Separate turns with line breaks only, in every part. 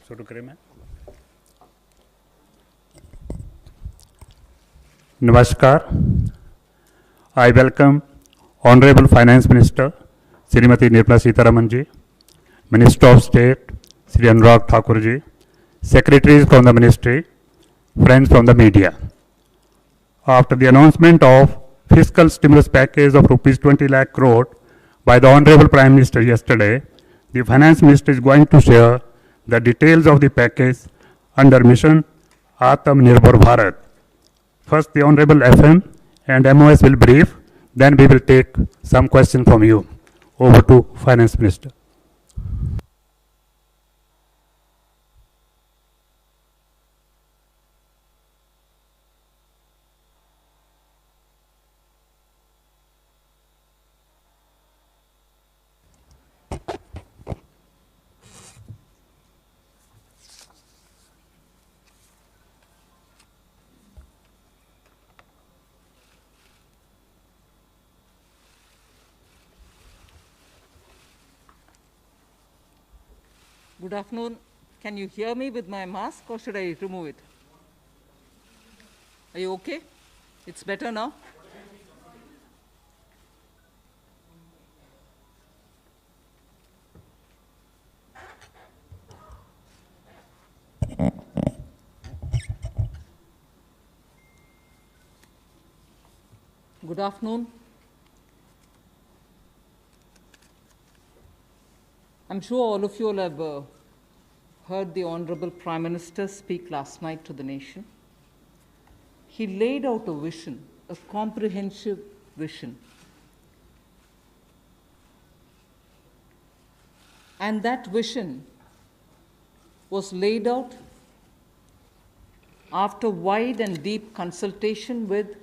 शुरू करें मैं। नमस्कार। I welcome Honorable Finance Minister Srimati Nirmala Sitharaman ji, Minister of State Sri Anurag Thakur ji, Secretaries from the Ministry, friends from the media. After the announcement of fiscal stimulus package of rupees 20 lakh crore by the Honorable Prime Minister yesterday, the Finance Minister is going to share the details of the package under Mission Atmanirbhar Bharat. First, the Honorable FM and MOS will brief, then we will take some questions from you. Over to Finance Minister.
Good afternoon. Can you hear me with my mask or should I remove it? Are you okay? It's better now? Good afternoon. I'm sure all of you will have heard the Honorable Prime Minister speak last night to the nation. He laid out a vision, a comprehensive vision. And that vision was laid out after wide and deep consultation with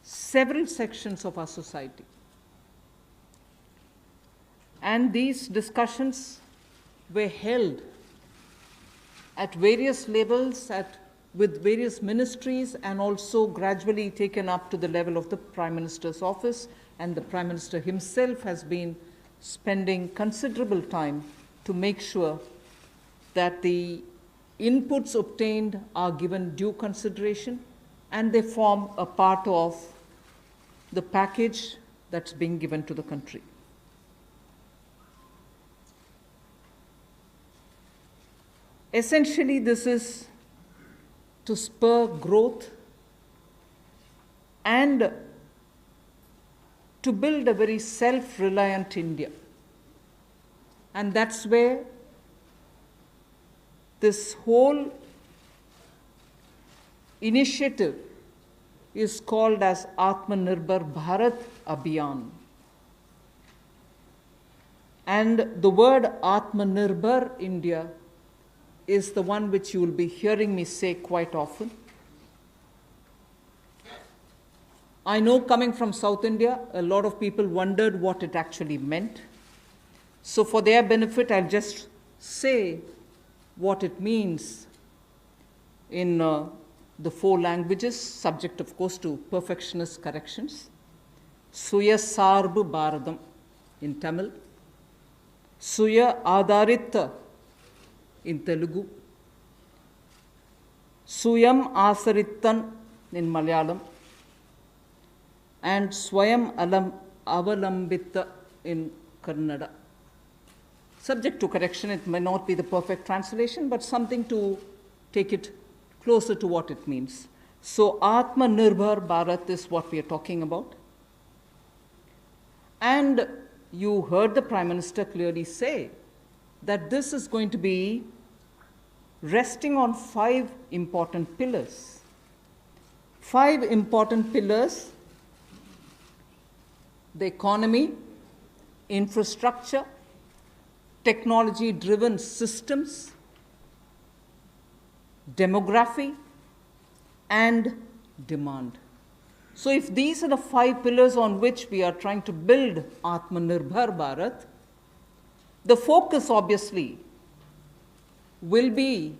several sections of our society. And these discussions were held at various levels with various ministries and also gradually taken up to the level of the Prime Minister's office, and the Prime Minister himself has been spending considerable time to make sure that the inputs obtained are given due consideration and they form a part of the package that's being given to the country. Essentially, this is to spur growth and to build a very self-reliant India. And that's where this whole initiative is called as Atmanirbhar Bharat Abhiyan. And the word Atmanirbhar India is the one which you will be hearing me say quite often. I know, coming from South India, a lot of people wondered what it actually meant. So for their benefit, I'll just say what it means in the 4 languages, subject of course to perfectionist corrections. Suya Sarbu Bharadam in Tamil, Suya Adharita in Telugu, Suyam Asarittan in Malayalam, and Swayam Avalambita in Kannada. Subject to correction, it may not be the perfect translation, but something to take it closer to what it means. So Atmanirbhar Bharat is what we are talking about. And you heard the Prime Minister clearly say that this is going to be resting on 5 important pillars. 5 important pillars: the economy, infrastructure, technology-driven systems, demography, and demand. So if these are the 5 pillars on which we are trying to build Atmanirbhar Bharat, the focus obviously will be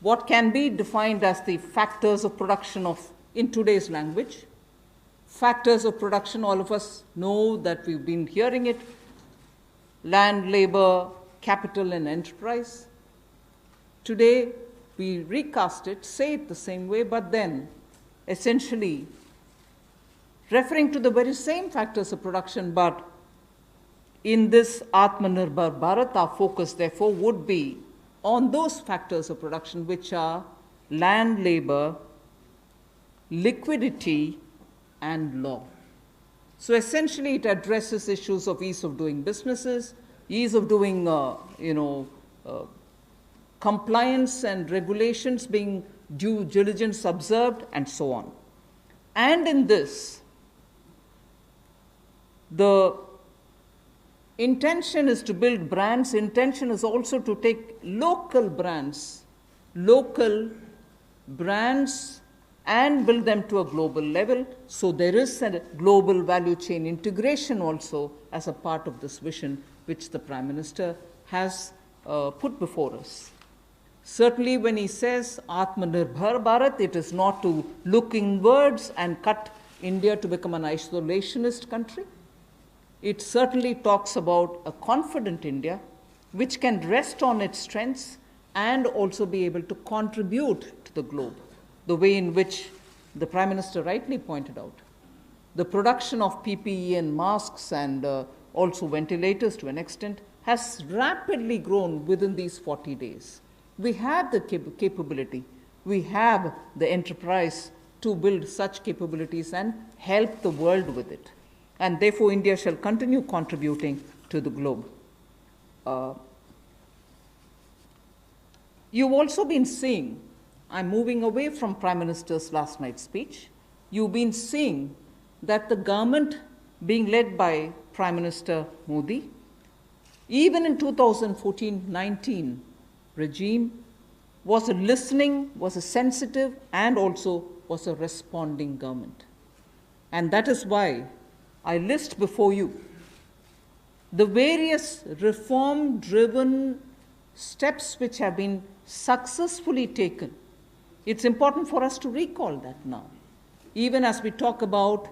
what can be defined as the factors of production in today's language. Factors of production, all of us know that we've been hearing it: land, labor, capital and enterprise. Today, we recast it, say it the same way, but then essentially referring to the very same factors of production, but in this Atmanirbhar Bharat, our focus therefore would be on those factors of production which are land, labor, liquidity, and law. So essentially it addresses issues of ease of doing businesses, ease of doing compliance and regulations being due diligence observed, and so on. And in this, the intention is to build brands. Intention is also to take local brands, and build them to a global level. So there is a global value chain integration also as a part of this vision which the Prime Minister has put before us. Certainly when he says Atmanirbhar Bharat, it is not to look inwards and cut India to become an isolationist country. It certainly talks about a confident India which can rest on its strengths and also be able to contribute to the globe, the way in which the Prime Minister rightly pointed out. The production of PPE and masks and also ventilators to an extent has rapidly grown within these 40 days. We have the capability, we have the enterprise to build such capabilities and help the world with it. And therefore, India shall continue contributing to the globe. You've also been seeing, I'm moving away from Prime Minister's last night's speech, you've been seeing that the government being led by Prime Minister Modi, even in 2014-19 regime, was a listening, was a sensitive, and also was a responding government. And that is why I list before you the various reform-driven steps which have been successfully taken. It's important for us to recall that now. Even as we talk about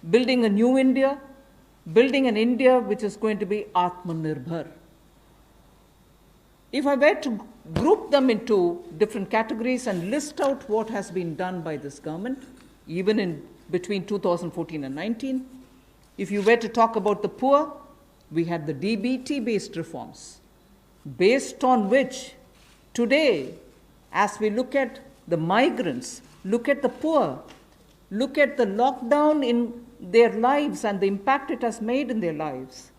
building a new India, building an India which is going to be Atmanirbhar. If I were to group them into different categories and list out what has been done by this government, even in between 2014 and 19, if you were to talk about the poor, we had the DBT-based reforms, based on which today, as we look at the migrants, look at the poor, look at the lockdown in their lives and the impact it has made in their lives,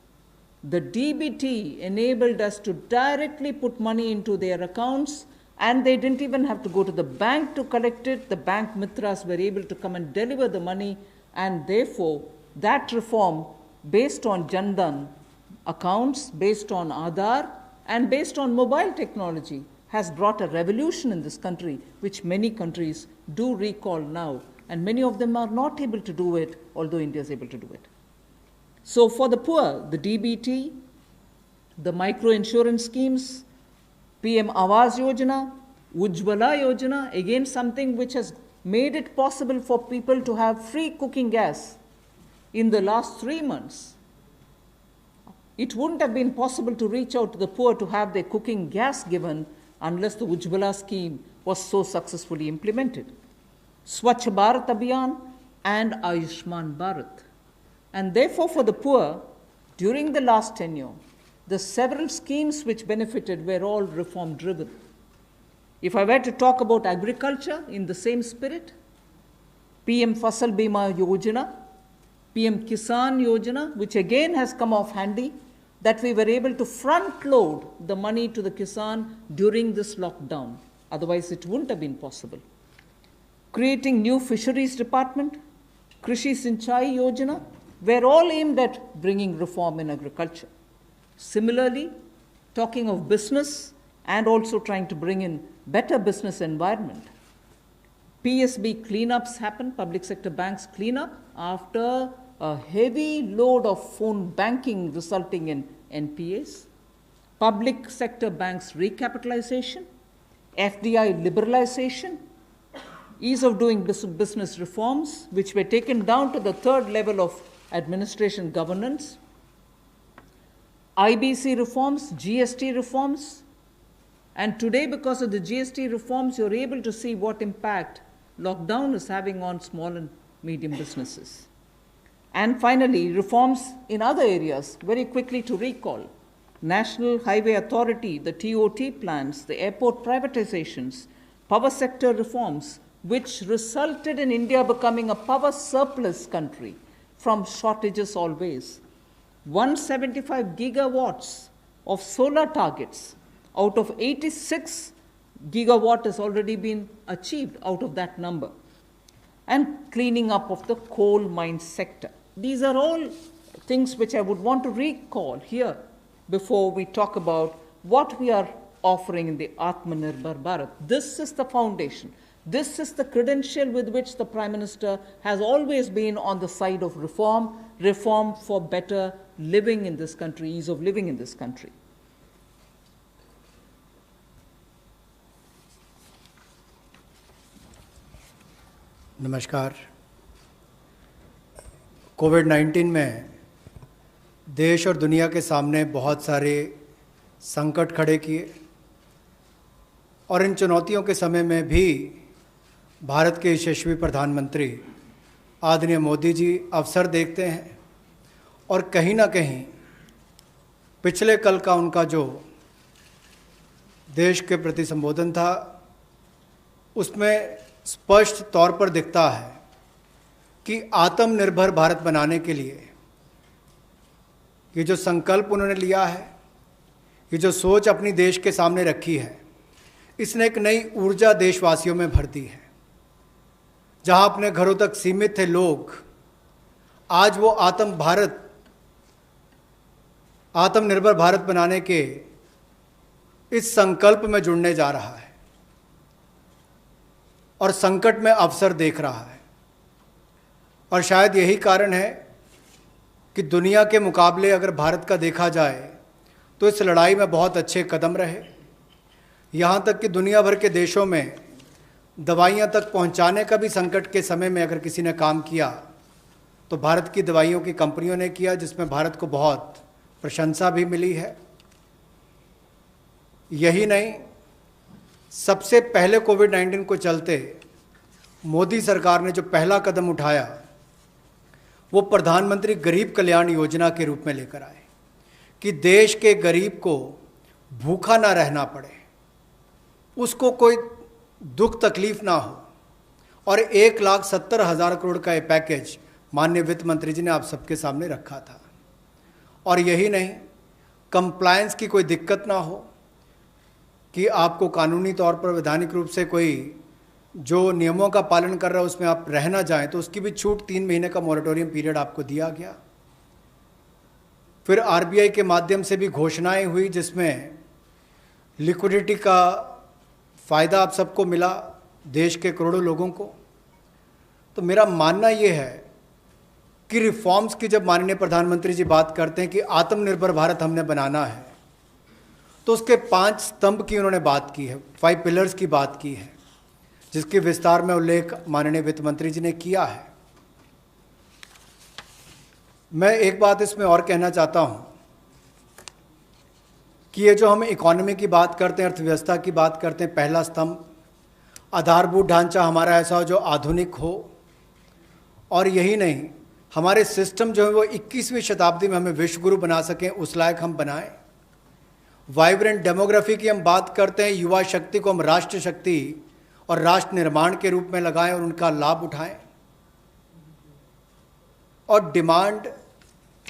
the DBT enabled us to directly put money into their accounts, and they didn't even have to go to the bank to collect it. The bank mitras were able to come and deliver the money, and therefore that reform based on Jan Dhan accounts, based on Aadhaar, and based on mobile technology has brought a revolution in this country, which many countries do recall now, and many of them are not able to do it, although India is able to do it. So for the poor, the DBT, the micro-insurance schemes, PM Awas Yojana, Ujjwala Yojana, again something which has made it possible for people to have free cooking gas in the last 3 months. It wouldn't have been possible to reach out to the poor to have their cooking gas given unless the Ujjwala scheme was so successfully implemented. Swachh Bharat Abhiyan and Ayushman Bharat. And therefore for the poor, during the last tenure, the several schemes which benefited were all reform driven. If I were to talk about agriculture in the same spirit, PM Fasal Bima Yojana, PM Kisan Yojana, which again has come off handy, that we were able to front load the money to the Kisan during this lockdown. Otherwise it wouldn't have been possible. Creating new fisheries department, Krishi Sinchai Yojana, were all aimed at bringing reform in agriculture. Similarly, talking of business and also trying to bring in better business environment. PSB cleanups happen, public sector banks clean up after a heavy load of phone banking resulting in NPAs. Public sector banks recapitalization, FDI liberalization, ease of doing business reforms, which were taken down to the third level of administration governance. IBC reforms, GST reforms, and today because of the GST reforms, you're able to see what impact lockdown is having on small and medium businesses. And finally, reforms in other areas, very quickly to recall. National Highway Authority, the TOT plans, the airport privatizations, power sector reforms, which resulted in India becoming a power surplus country from shortages always. 175 gigawatts of solar targets out of 86 gigawatt has already been achieved out of that number. And cleaning up of the coal mine sector. These are all things which I would want to recall here before we talk about what we are offering in the Atmanirbhar Bharat. This is the foundation. This is the credential with which the Prime Minister has always been on the side of reform, reform for better living in this country, ease of living in this country.
नमस्कार। कोविड-19 में देश और दुनिया के सामने बहुत सारे संकट खड़े किए और इन चुनौतियों के समय में भी भारत के यशस्वी प्रधानमंत्री आदरणीय मोदी जी अवसर देखते हैं और कहीं ना कहीं पिछले कल का उनका जो देश के प्रति संबोधन था उसमें स्पष्ट तौर पर दिखता है कि आत्मनिर्भर भारत बनाने के लिए ये जो संकल्प उन्होंने लिया है, ये जो सोच अपनी देश के सामने रखी है, इसने एक नई ऊर्जा देशवासियों में भर दी है। जहां अपने घरों तक सीमित थे लोग, आज वो आत्मनिर्भर भारत बनाने के इस संकल्प में जुड़ने जा रहा है और संकट में अवसर देख रहा है। और शायद यही कारण है कि दुनिया के मुकाबले अगर भारत का देखा जाए तो इस लड़ाई में बहुत अच्छे कदम रहे। यहाँ तक कि दुनिया भर के देशों में दवाइयाँ तक पहुँचाने का भी संकट के समय में अगर किसी ने काम किया तो भारत की दवाइयों की कंपनियों ने किया, जिसमें भारत को बहुत प्रशंसा भी मिली है। यही नहीं, सबसे पहले कोविड-19 को चलते मोदी सरकार ने जो पहला कदम उठाया वो प्रधानमंत्री गरीब कल्याण योजना के रूप में लेकर आए कि देश के गरीब को भूखा ना रहना पड़े, उसको कोई दुख तकलीफ ना हो। और 1,70,000 करोड़ का ये पैकेज माननीय वित्त मंत्री जी ने आप सबके सामने रखा था। और यही नहीं, कंप्लायंस की कोई दिक्कत ना हो कि आपको कानूनी तौर पर वैधानिक रूप से कोई जो नियमों का पालन कर रहा है उसमें आप रह ना जाएं, तो उसकी भी छूट 3 महीने का मॉरेटोरियम पीरियड आपको दिया गया। फिर आरबीआई के माध्यम से भी घोषणाएं हुई जिसमें लिक्विडिटी का फ़ायदा आप सबको मिला, देश के करोड़ों लोगों को। तो मेरा मानना ये है कि रिफॉर्म्स की जब माननीय प्रधानमंत्री जी बात करते हैं कि आत्मनिर्भर भारत हमने बनाना है, तो उसके 5 स्तंभ की उन्होंने बात की है, 5 पिलर्स की बात की है, जिसकी विस्तार में उल्लेख माननीय वित्त मंत्री जी ने किया है। मैं एक बात इसमें और कहना चाहता हूं कि ये जो हम इकोनॉमी की बात करते हैं, अर्थव्यवस्था की बात करते हैं, पहला स्तंभ आधारभूत ढांचा हमारा ऐसा हो जो आधुनिक हो। और यही नहीं, हमारे सिस्टम जो है वो 21वीं शताब्दी में हमें विश्वगुरु बना सकें, उस लायक हम बनाएं। वाइब्रेंट डेमोग्राफी की हम बात करते हैं, युवा शक्ति को हम राष्ट्र शक्ति और राष्ट्र निर्माण के रूप में लगाएं और उनका लाभ उठाएं। और डिमांड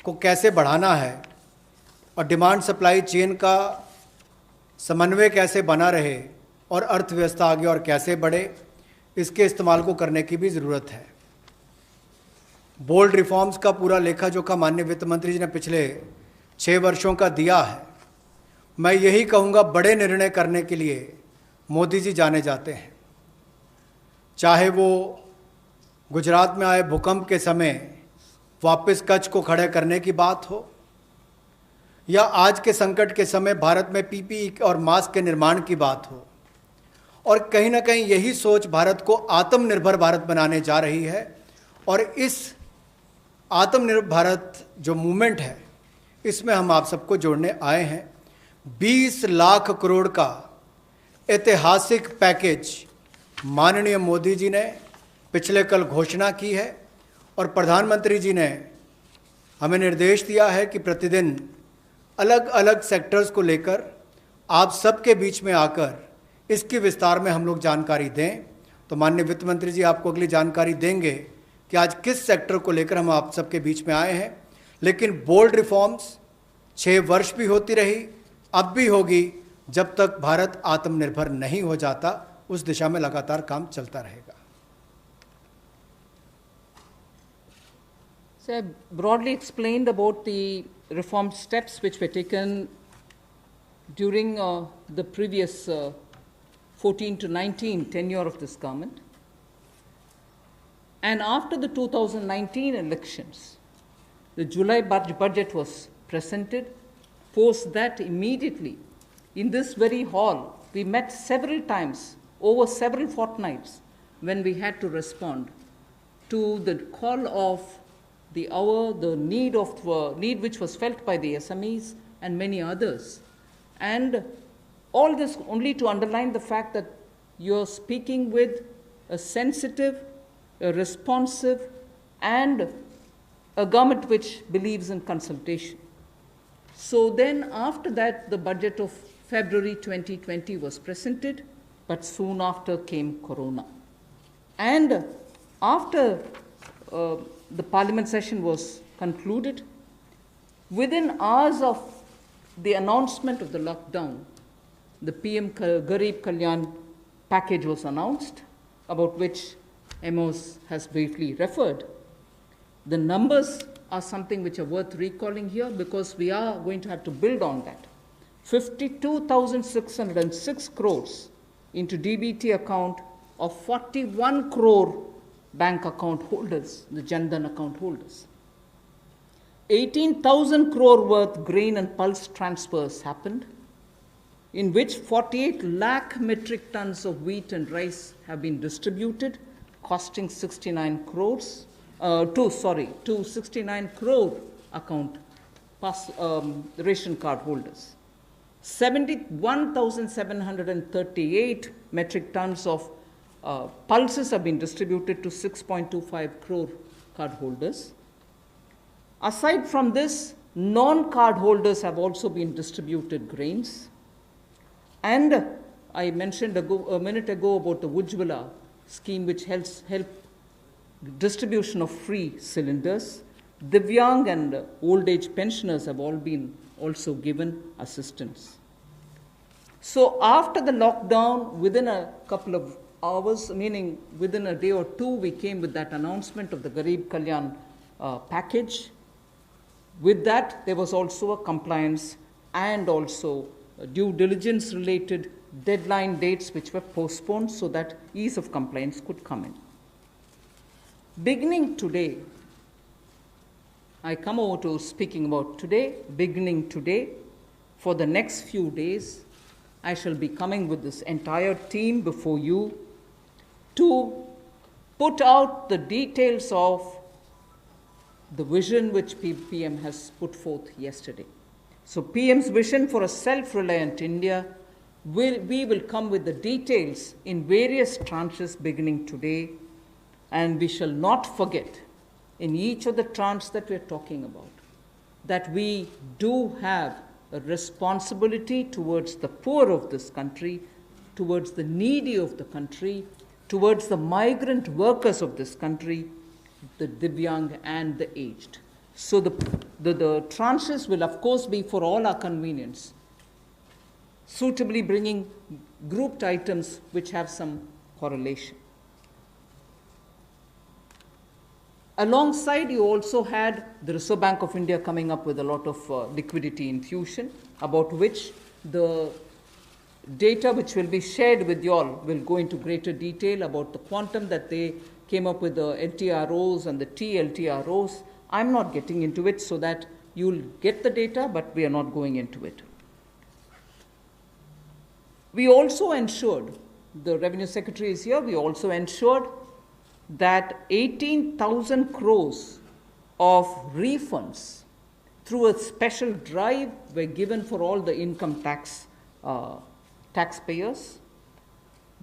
को कैसे बढ़ाना है और डिमांड सप्लाई चेन का समन्वय कैसे बना रहे और अर्थव्यवस्था आगे और कैसे बढ़े, इसके इस्तेमाल को करने की भी ज़रूरत है। बोल्ड रिफॉर्म्स का पूरा लेखा जोखा माननीय वित्त मंत्री जी ने पिछले 6 वर्षों का दिया है। मैं यही कहूँगा, बड़े निर्णय करने के लिए मोदी जी जाने जाते हैं। चाहे वो गुजरात में आए भूकंप के समय वापस कच्छ को खड़े करने की बात हो, या आज के संकट के समय भारत में पीपीई और मास्क के निर्माण की बात हो। और कहीं ना कहीं यही सोच भारत को आत्मनिर्भर भारत बनाने जा रही है। और इस आत्मनिर्भर भारत जो मूवमेंट है, इसमें हम आप सबको जोड़ने आए हैं। 20 लाख करोड़ का ऐतिहासिक पैकेज माननीय मोदी जी ने पिछले कल घोषणा की है और प्रधानमंत्री जी ने हमें निर्देश दिया है कि प्रतिदिन अलग अलग सेक्टर्स को लेकर आप सबके बीच में आकर इसकी विस्तार में हम लोग जानकारी दें। तो माननीय वित्त मंत्री जी आपको अगली जानकारी देंगे कि आज किस सेक्टर को लेकर हम आप सबके बीच में आए हैं। लेकिन बोल्ड रिफॉर्म्स 6 वर्ष भी होती रही, अब भी होगी, जब तक भारत आत्मनिर्भर नहीं हो जाता उस दिशा में लगातार काम चलता रहेगा।
So I broadly explained about the reform steps which were taken during the previous 14 to 19 tenure of this government. And after the 2019 elections, the July budget was presented. Post that, immediately, in this very hall, we met several times over several fortnights when we had to respond to the call of the hour, the need which was felt by the SMEs and many others. And all this only to underline the fact that you're speaking with a sensitive, a responsive, and a government which believes in consultation. So then after that, the budget of February 2020 was presented, but soon after came Corona. And after the parliament session was concluded, within hours of the announcement of the lockdown, the PM Garib Kalyan package was announced, about which Amos has briefly referred. The numbers are something which are worth recalling here because we are going to have to build on that. 52,606 crores into DBT account of 41 crore bank account holders, the Jan Dhan account holders. 18,000 crore worth grain and pulse transfers happened, in which 48 lakh metric tons of wheat and rice have been distributed, costing 69 crores, to 69 crore account ration card holders. 71,738 metric tons of pulses have been distributed to 6.25 crore card holders. Aside from this, non-card holders have also been distributed grains. And I mentioned a minute ago about the Ujjwala scheme, which helps distribution of free cylinders. Divyang and old age pensioners have all been also given assistance. So after the lockdown, within a couple of hours, meaning within a day or two, we came with that announcement of the Garib Kalyan package. With that, there was also a compliance and also due diligence related deadline dates which were postponed so that ease of compliance could come in. Beginning today, I come over to speaking about today. Beginning today, for the next few days, I shall be coming with this entire team before you to put out the details of the vision which PM has put forth yesterday. So PM's vision for a self-reliant India, we will come with the details in various tranches beginning today, and we shall not forget in each of the tranches that we are talking about that we do have a responsibility towards the poor of this country, towards the needy of the country, towards the migrant workers of this country, the Divyang and the aged. So the tranches will of course be for all our convenience, suitably bringing grouped items which have some correlation. Alongside, you also had the Reserve Bank of India coming up with a lot of liquidity infusion, about which the data which will be shared with you all will go into greater detail about the quantum that they came up with, the LTROs and the TLTROs. I'm not getting into it so that you'll get the data, but we are not going into it. We also ensured, the Revenue Secretary is here, we also ensured that 18,000 crores of refunds through a special drive were given for all the income taxpayers.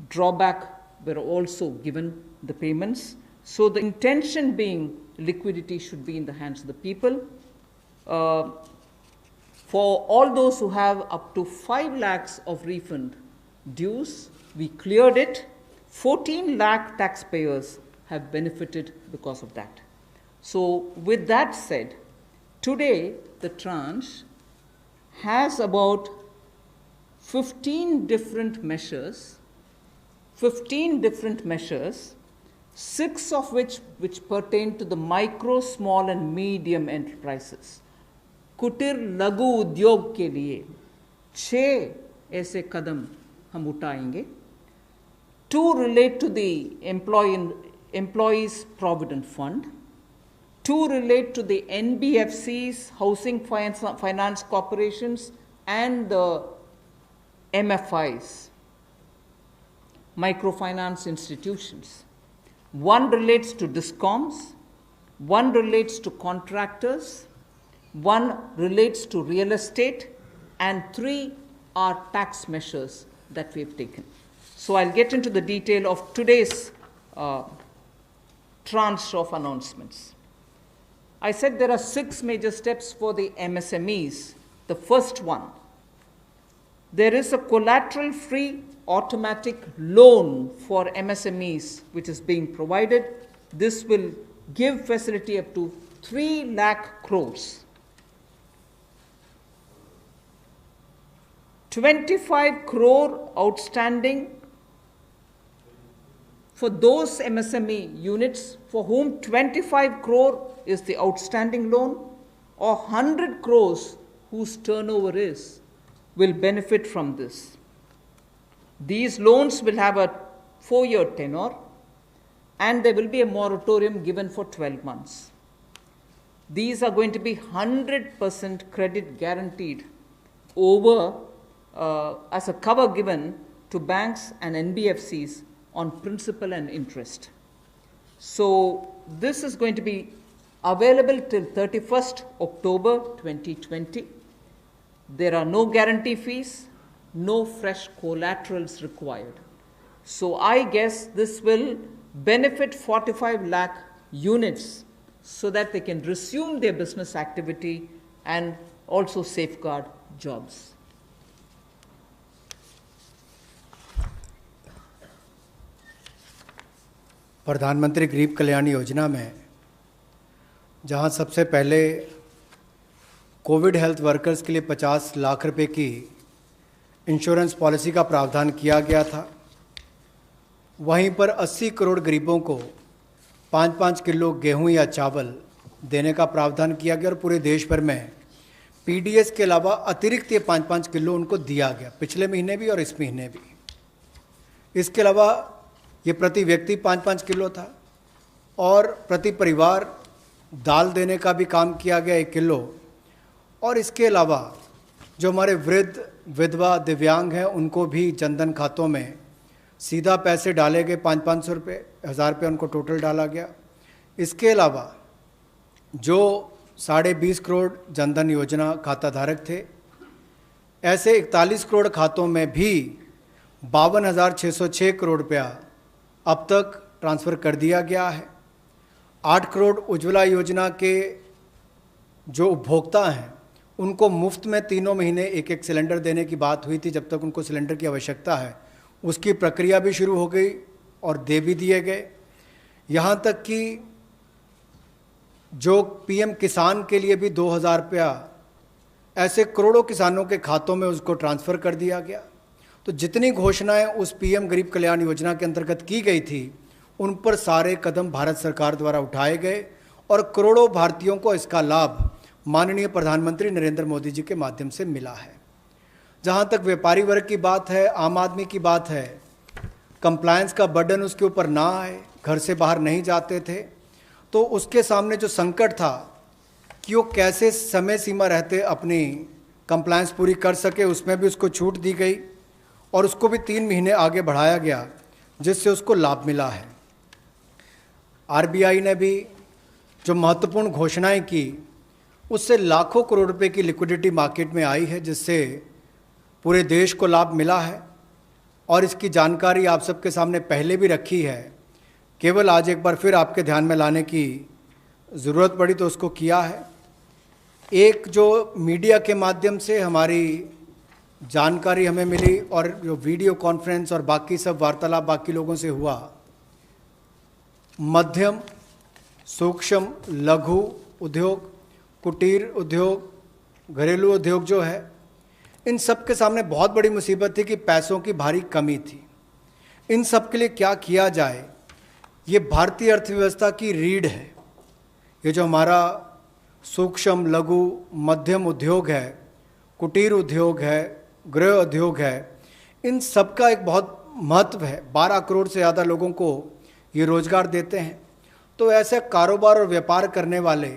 Drawback were also given the payments. So the intention being liquidity should be in the hands of the people. For all those who have up to 5 lakhs of refund dues, we cleared it. 14 lakh taxpayers have benefited because of that. So with that said, today the tranche has about 15 different measures, 6 of which pertain to the micro, small and medium enterprises. कुटीर लघु उद्योग के लिए 6 ऐसे कदम हम उठाएंगे. 2 relate to the employees provident fund. 2 relate to the NBFCs, housing finance corporations, and the MFIs, microfinance institutions. 1 relates to DISCOMs, 1 relates to contractors, 1 relates to real estate, and 3 are tax measures that we have taken. So I'll get into the detail of today's tranche of announcements. I said there are 6 major steps for the MSMEs. The first one, there is a collateral-free automatic loan for MSMEs which is being provided. This will give facility up to 3 lakh crores. 25 crore outstanding for those MSME units for whom 25 crore is the outstanding loan, or 100 crores whose turnover will benefit from this. These loans will have a 4-year tenure, and there will be a moratorium given for 12 months. These are going to be 100% credit guaranteed over as a cover given to banks and NBFCs on principal and interest. So this is going to be available till 31st October 2020. There are no guarantee fees, no fresh collaterals required. So I guess this will benefit 45 lakh units so that they can resume their business activity and also safeguard jobs.
प्रधानमंत्री गरीब कल्याण योजना में जहां सबसे पहले Covid health workers के लिए 50 लाख रुपए की इंश्योरेंस पॉलिसी का प्रावधान किया गया था, वहीं पर 80 करोड़ गरीबों को 5-5 किलो गेहूं या चावल देने का प्रावधान किया गया और पूरे देश भर में पीडीएस के अलावा अतिरिक्त ये 5-5 किलो उनको दिया गया, पिछले महीने भी और इस महीने भी. इसके अलावा ये प्रति व्यक्ति 5-5 किलो था और प्रति परिवार दाल देने का भी काम किया गया 1 किलो. और इसके अलावा जो हमारे वृद्ध, विधवा, दिव्यांग हैं उनको भी जनधन खातों में सीधा पैसे डाले गए, 500-500 रुपये, 1000 रुपये उनको टोटल डाला गया. इसके अलावा जो 20.5 करोड़ जनधन योजना खाता धारक थे, ऐसे 41 करोड़ खातों में भी 52,606 करोड़ रुपया अब तक ट्रांसफ़र कर दिया गया है. 8 करोड़ उज्ज्वला योजना के जो उपभोक्ता हैं उनको मुफ्त में 3 महीने 1-1 सिलेंडर देने की बात हुई थी. जब तक उनको सिलेंडर की आवश्यकता है उसकी प्रक्रिया भी शुरू हो गई और दे भी दिए गए. यहाँ तक कि जो पीएम किसान के लिए भी 2,000 रुपया ऐसे करोड़ों किसानों के खातों में उसको ट्रांसफ़र कर दिया गया. तो जितनी घोषणाएं उस पीएम गरीब कल्याण योजना के अंतर्गत की गई थी उन पर सारे कदम भारत सरकार द्वारा उठाए गए और करोड़ों भारतीयों को इसका लाभ माननीय प्रधानमंत्री नरेंद्र मोदी जी के माध्यम से मिला है. जहां तक व्यापारी वर्ग की बात है, आम आदमी की बात है, कंप्लायंस का बर्डन उसके ऊपर ना आए, घर से बाहर नहीं जाते थे, तो उसके सामने जो संकट था कि वो कैसे समय सीमा रहते अपनी कंप्लायंस पूरी कर सके, उसमें भी उसको छूट दी गई और उसको भी 3 महीने आगे बढ़ाया गया, जिससे उसको लाभ मिला है. आरबीआई ने भी जो महत्वपूर्ण घोषणाएं की उससे लाखों करोड़ रुपए की लिक्विडिटी मार्केट में आई है, जिससे पूरे देश को लाभ मिला है। और इसकी जानकारी आप सबके सामने पहले भी रखी है, केवल आज एक बार फिर आपके ध्यान में लाने की ज़रूरत पड़ी तो उसको किया है। एक जो मीडिया के माध्यम से हमारी जानकारी हमें मिली और जो वीडियो कॉन्फ्रेंस और बाकी सब वार्तालाप बाकी लोगों से हुआ, मध्यम सूक्ष्म लघु उद्योग, कुटीर उद्योग, घरेलू उद्योग जो है, इन सब के सामने बहुत बड़ी मुसीबत थी कि पैसों की भारी कमी थी। इन सब के लिए क्या किया जाए, ये भारतीय अर्थव्यवस्था की रीढ़ है। ये जो हमारा सूक्ष्म लघु मध्यम उद्योग है, कुटीर उद्योग है, गृह उद्योग है, इन सब का एक बहुत महत्व है। 12 करोड़ से ज़्यादा लोगों को ये रोज़गार देते हैं। तो ऐसे कारोबार और व्यापार करने वाले,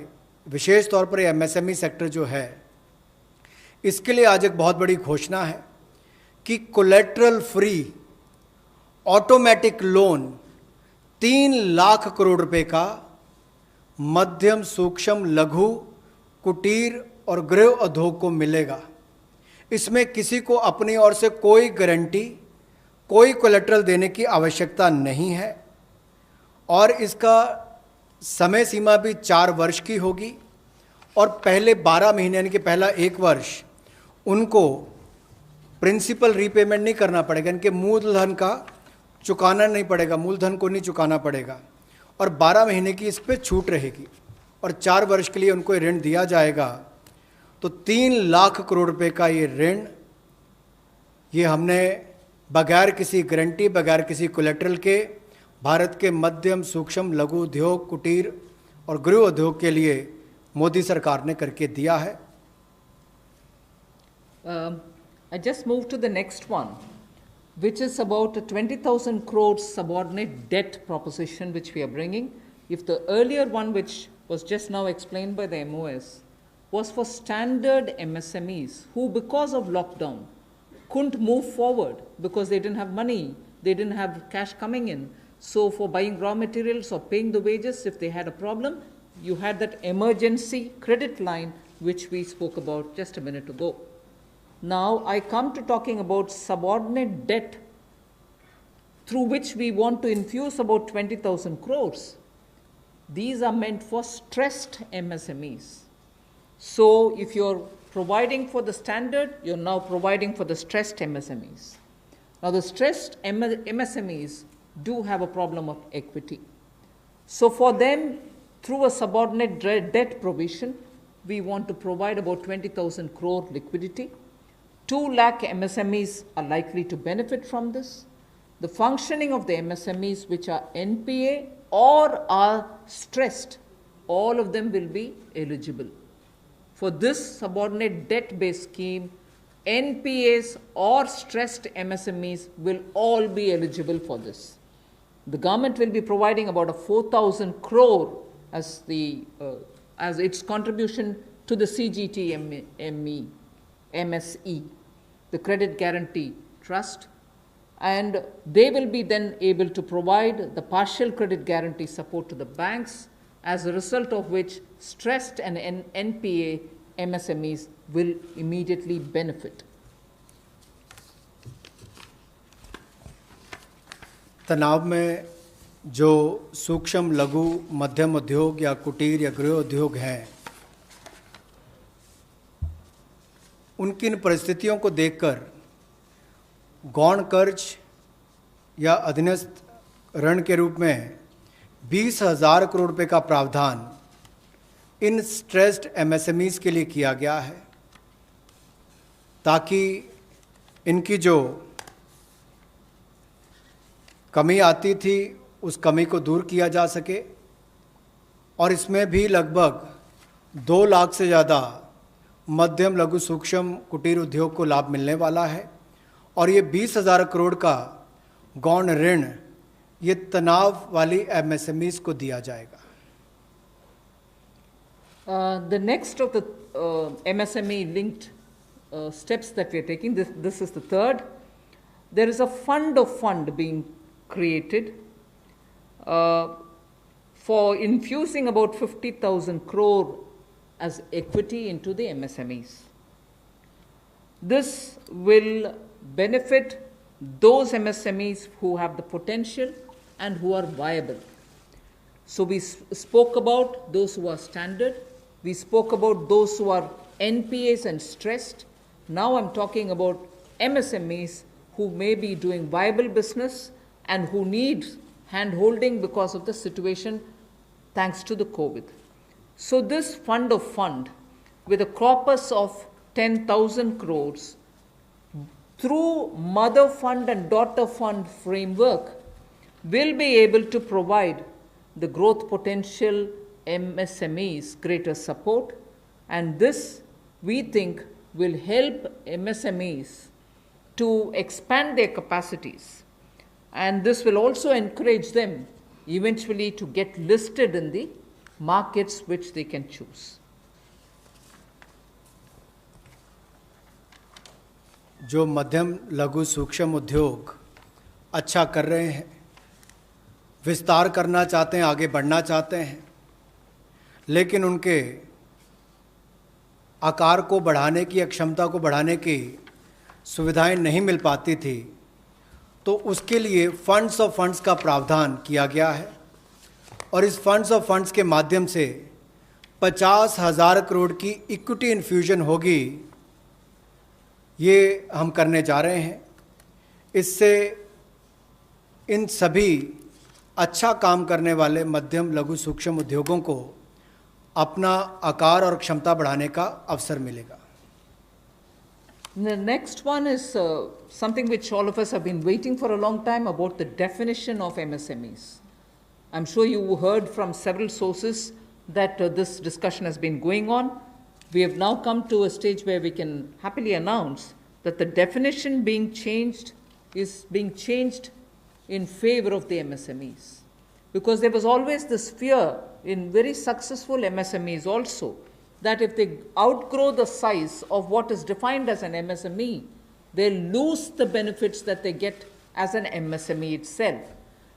विशेष तौर पर एमएसएमई सेक्टर जो है, इसके लिए आज एक बहुत बड़ी घोषणा है कि collateral free automatic loan 3 lakh crore रुपए का मध्यम सूक्ष्म लघु कुटीर और गृह उद्योग को मिलेगा। इसमें किसी को अपनी ओर से कोई गारंटी, कोई कोलेटरल देने की आवश्यकता नहीं है और इसका समय सीमा भी 4 वर्ष की होगी और पहले 12 महीने यानी कि पहला 1 वर्ष उनको प्रिंसिपल रीपेमेंट नहीं करना पड़ेगा, इनके मूलधन का चुकाना नहीं पड़ेगा, मूलधन को नहीं चुकाना पड़ेगा और 12 महीने की इस पर छूट रहेगी और 4 वर्ष के लिए उनको ये ऋण दिया जाएगा। तो 3 लाख करोड़ रुपए का ये ऋण, ये हमने बगैर किसी गारंटी, बगैर किसी कोलेटरल के भारत के मध्यम सूक्ष्म लघु उद्योग, कुटीर और गृह उद्योग के लिए मोदी सरकार ने करके दिया है।
I just moved to the next one, which is about a 20,000 crore subordinate debt proposition which we are bringing. If the earlier one, which was just now explained by the MOS, was for standard MSMEs who, because of lockdown, couldn't move forward because they didn't have money, they didn't have cash coming in. So for buying raw materials or paying the wages, if they had a problem, you had that emergency credit line which we spoke about just a minute ago. Now I come to talking about subordinate debt through which we want to infuse about 20,000 crores. These are meant for stressed MSMEs. So if you're providing for the standard, you're now providing for the stressed MSMEs. Now the stressed MSMEs do have a problem of equity. So for them, through a subordinate debt provision, we want to provide about 20,000 crore liquidity. 2 lakh MSMEs are likely to benefit from this. The functioning of the MSMEs which are NPA or are stressed, all of them will be eligible. For this subordinate debt-based scheme, NPAs or stressed MSMEs will all be eligible for this. The government will be providing about a 4,000 crore as its contribution to the CGTMSE, the Credit Guarantee Trust, and they will be then able to provide the partial credit guarantee support to the banks, as a result of which stressed and NPA MSMEs will immediately benefit.
तनाव में जो सूक्ष्म लघु मध्यम उद्योग या कुटीर या गृह उद्योग हैं, उनकी इन परिस्थितियों को देखकर गौण कर्ज या अधीनस्थ ऋण के रूप में 20,000 करोड़ रुपए का प्रावधान इन स्ट्रेस्ड एमएसएमईज के लिए किया गया है, ताकि इनकी जो कमी आती थी उस कमी को दूर किया जा सके। और इसमें भी लगभग 2 लाख से ज़्यादा मध्यम लघु सूक्ष्म कुटीर उद्योग को लाभ मिलने वाला है और ये 20,000 करोड़ का गौण ऋण ये तनाव वाली एमएसएमईज को दिया जाएगा।
The next of the MSME linked steps that we are taking, this is the third. There is a fund being created for infusing about 50,000 crore as equity into the MSMEs. This will benefit those MSMEs who have the potential and who are viable. So we spoke about those who are standard. We spoke about those who are NPAs and stressed. Now I'm talking about MSMEs who may be doing viable business and who need hand-holding because of the situation thanks to the COVID. So this fund of fund, with a corpus of 10,000 crores, through mother fund and daughter fund framework, will be able to provide the growth potential MSMEs greater support, and this, we think, will help MSMEs to expand their capacities, and this will also encourage them eventually to get listed in the markets which they can choose.
जो मध्यम लघु सूक्ष्म उद्योग अच्छा कर रहे हैं, विस्तार करना चाहते हैं, आगे बढ़ना चाहते हैं, लेकिन उनके आकार को बढ़ाने की, क्षमता को बढ़ाने की सुविधाएं नहीं मिल पाती थी, तो उसके लिए फंड्स ऑफ फंड्स का प्रावधान किया गया है और इस फंड्स ऑफ फंड्स के माध्यम से 50,000 करोड़ की इक्विटी इन्फ्यूजन होगी, ये हम करने जा रहे हैं। इससे इन सभी अच्छा काम करने वाले मध्यम लघु सूक्ष्म उद्योगों को अपना आकार और क्षमता बढ़ाने का अवसर मिलेगा।
The next one is something which all of us have been waiting for a long time, about the definition of MSMEs. I'm sure you heard from several sources that this discussion has been going on. We have now come to a stage where we can happily announce that the definition being changed is being changed in favor of the MSMEs. Because there was always this fear in very successful MSMEs also, that if they outgrow the size of what is defined as an MSME, they lose the benefits that they get as an MSME itself.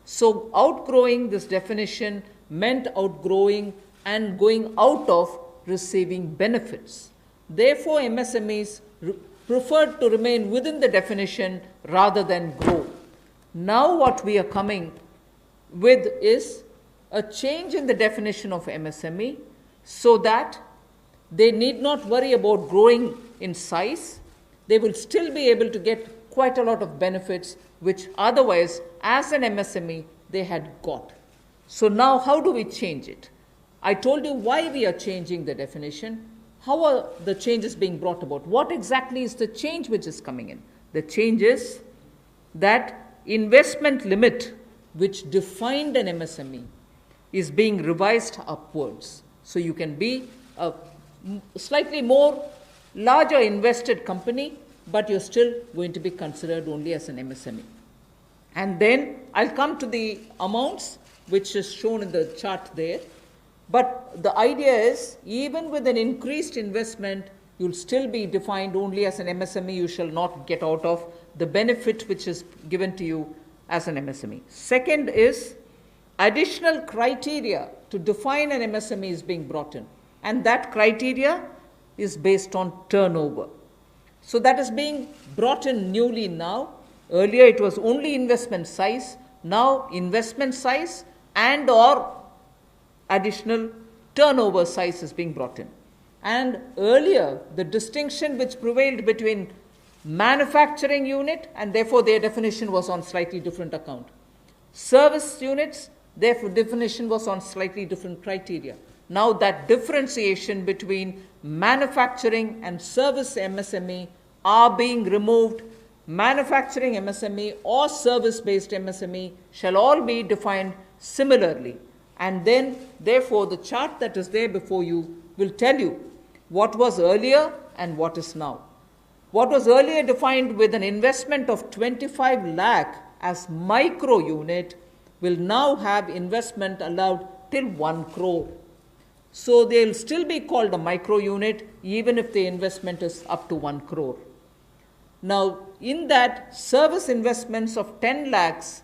So outgrowing this definition meant outgrowing and going out of receiving benefits. Therefore, MSMEs preferred to remain within the definition rather than grow. Now what we are coming with is a change in the definition of MSME so that they need not worry about growing in size. They will still be able to get quite a lot of benefits which otherwise, as an MSME, they had got. So now how do we change it? I told you why we are changing the definition. How are the changes being brought about? What exactly is the change which is coming in? The change is that investment limit which defined an MSME is being revised upwards. So you can be a slightly more larger invested company, but you're still going to be considered only as an MSME. And then I'll come to the amounts which is shown in the chart there. But the idea is, even with an increased investment, you'll still be defined only as an MSME. You shall not get out of the benefit which is given to you as an MSME. Second is, additional criteria to define an MSME is being brought in. And that criteria is based on turnover. So that is being brought in newly now. Earlier it was only investment size. Now investment size and or additional turnover size is being brought in. And earlier, the distinction which prevailed between manufacturing unit, and therefore their definition was on slightly different account. Service units, therefore definition was on slightly different criteria. Now that differentiation between manufacturing and service MSME are being removed. Manufacturing MSME or service-based MSME shall all be defined similarly. And then, therefore, the chart that is there before you will tell you what was earlier and what is now. What was earlier defined with an investment of 25 lakh as micro unit will now have investment allowed till 1 crore. So they will still be called a micro unit even if the investment is up to 1 crore. Now, in that, service investments of 10 lakhs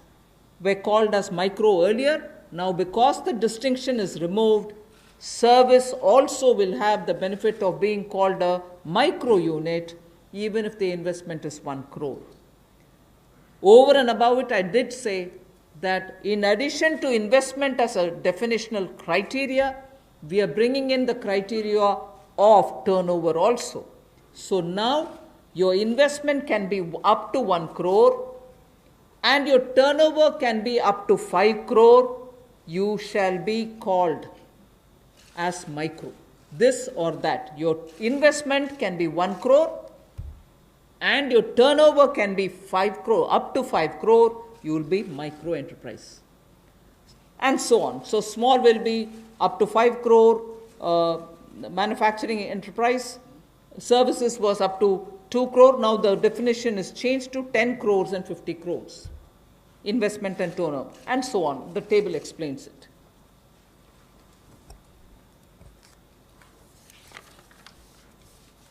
were called as micro earlier. Now, because the distinction is removed, Service also will have the benefit of being called a micro unit, even if the investment is 1 crore. Over and above it, I did say that in addition to investment as a definitional criteria, we are bringing in the criteria of turnover also. So now your investment can be up to 1 crore and your turnover can be up to 5 crore. You shall be called as micro. This or that. Your investment can be 1 crore and your turnover can be 5 crore, up to 5 crore, you will be micro enterprise. And so on. So small will be up to 5 crore, manufacturing enterprise. Services was up to 2 crore. Now the definition is changed to 10 crores and 50 crores. Investment and turnover, and so on. The table explains it.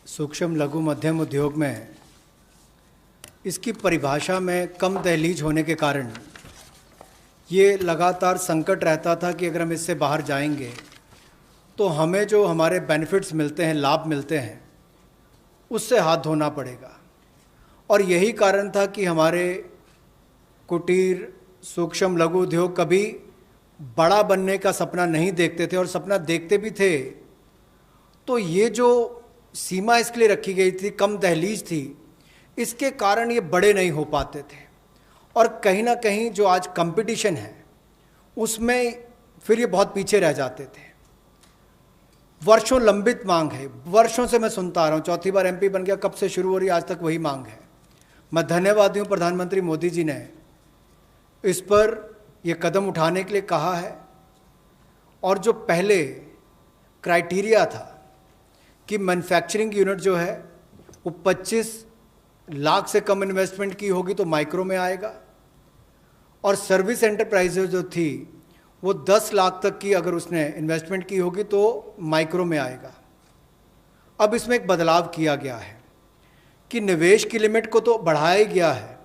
सूक्ष्म लघु मध्यम उद्योग में इसकी परिभाषा में कम दहलीज होने के कारण ये लगातार संकट रहता था कि अगर हम इससे बाहर जाएंगे तो हमें जो हमारे बेनिफिट्स मिलते हैं, लाभ मिलते हैं, उससे हाथ धोना पड़ेगा। और यही कारण था कि हमारे कुटीर सूक्ष्म लघु उद्योग कभी बड़ा बनने का सपना नहीं देखते थे, और सपना देखते भी थे तो ये जो सीमा इसके लिए रखी गई थी, कम दहलीज थी, इसके कारण ये बड़े नहीं हो पाते थे। और कहीं ना कहीं जो आज कंपटीशन है उसमें फिर ये बहुत पीछे रह जाते थे। वर्षों लंबित मांग है, वर्षों से मैं सुनता आ रहा हूँ, चौथी बार एमपी बन गया, कब से शुरू हो रही, आज तक वही मांग है। मैं धन्यवादी हूँ प्रधानमंत्री मोदी जी ने इस पर ये कदम उठाने के लिए कहा है। और जो पहले क्राइटेरिया था कि मैन्युफैक्चरिंग यूनिट जो है वो 25 लाख से कम इन्वेस्टमेंट की होगी तो माइक्रो में आएगा, और सर्विस एंटरप्राइजेज जो थी वो 10 लाख तक की अगर उसने इन्वेस्टमेंट की होगी तो माइक्रो में आएगा। अब इसमें एक बदलाव किया गया है कि निवेश की लिमिट को तो बढ़ाया ही गया है,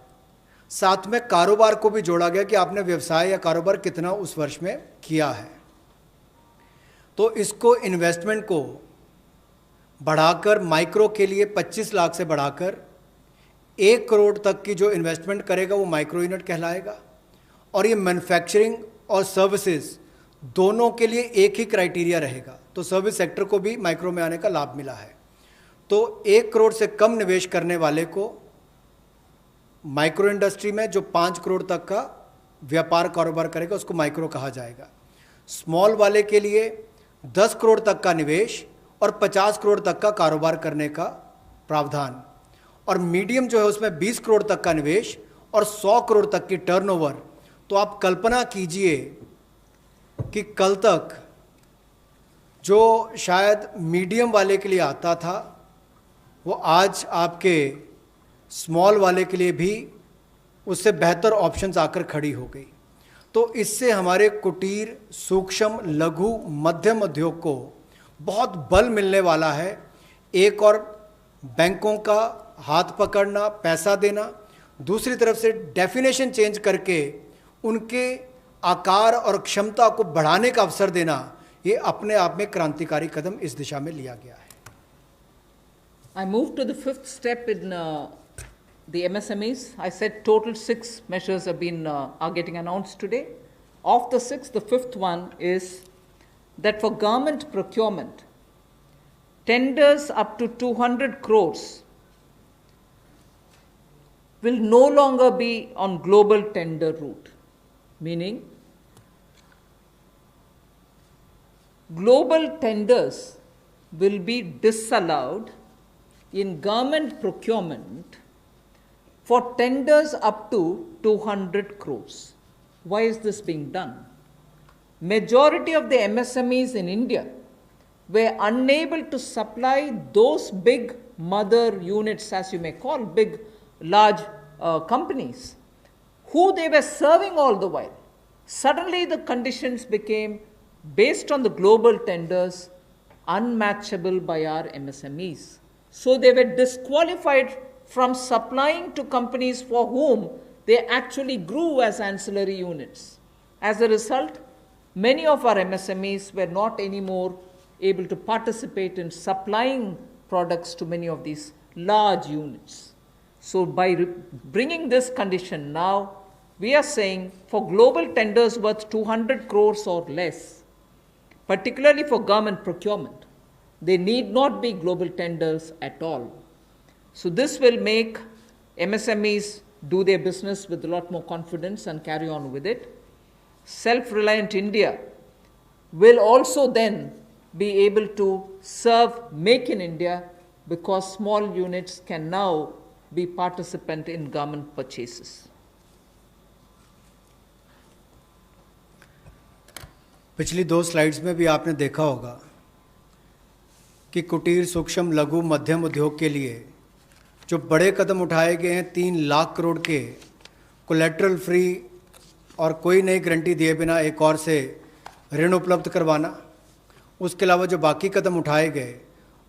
साथ में कारोबार को भी जोड़ा गया कि आपने व्यवसाय या कारोबार कितना उस वर्ष में किया है। तो इसको इन्वेस्टमेंट को बढ़ाकर माइक्रो के लिए 25 लाख से बढ़ाकर 1 करोड़ तक की जो इन्वेस्टमेंट करेगा वो माइक्रो यूनिट कहलाएगा। और ये मैन्युफैक्चरिंग और सर्विसेज दोनों के लिए एक ही क्राइटेरिया रहेगा, तो सर्विस सेक्टर को भी माइक्रो में आने का लाभ मिला है। तो 1 करोड़ से कम निवेश करने वाले को माइक्रो इंडस्ट्री में जो 5 करोड़ तक का व्यापार कारोबार करेगा उसको माइक्रो कहा जाएगा। स्मॉल वाले के लिए 10 करोड़ तक का निवेश और 50 करोड़ तक का कारोबार करने का प्रावधान, और मीडियम जो है उसमें 20 करोड़ तक का निवेश और 100 करोड़ तक की टर्नओवर। तो आप कल्पना कीजिए कि कल तक जो शायद मीडियम वाले के लिए आता था वो आज आपके स्मॉल वाले के लिए भी उससे बेहतर ऑप्शंस आकर खड़ी हो गई। तो इससे हमारे कुटीर सूक्ष्म लघु मध्यम उद्योग को बहुत बल मिलने वाला है। एक और बैंकों का हाथ पकड़ना, पैसा देना, दूसरी तरफ से डेफिनेशन चेंज करके उनके आकार और क्षमता को बढ़ाने का अवसर देना, ये अपने आप में क्रांतिकारी कदम इस दिशा में लिया गया है।
I move to the fifth step in the MSMEs. I said total 6 measures have been are getting announced today. Of the 6, the fifth one is that for government procurement, tenders up to 200 crores will no longer be on global tender route, meaning global tenders will be disallowed in government procurement for tenders up to 200 crores. Why is this being done? Majority of the MSMEs in India were unable to supply those big mother units, as you may call, big, large companies, who they were serving all the while. Suddenly the conditions became, based on the global tenders, unmatchable by our MSMEs. So they were disqualified from supplying to companies for whom they actually grew as ancillary units. As a result, many of our MSMEs were not anymore able to participate in supplying products to many of these large units. So by bringing this condition now, we are saying for global tenders worth 200 crores or less, particularly for government procurement, they need not be global tenders at all. So this will make MSMEs do their business with a lot more confidence and carry on with it. Self-reliant India will also then be able to serve Make in India, because small units can now be participant in government purchases.
पिछली 2 slides में भी आपने देखा होगा कि कुटीर, सूक्ष्म, लघु, मध्यम उद्योग के लिए जो बड़े कदम उठाए गए हैं, 3 लाख करोड़ के कोलेटरल फ्री और कोई नई गारंटी दिए बिना एक और से ऋण उपलब्ध करवाना, उसके अलावा जो बाकी कदम उठाए गए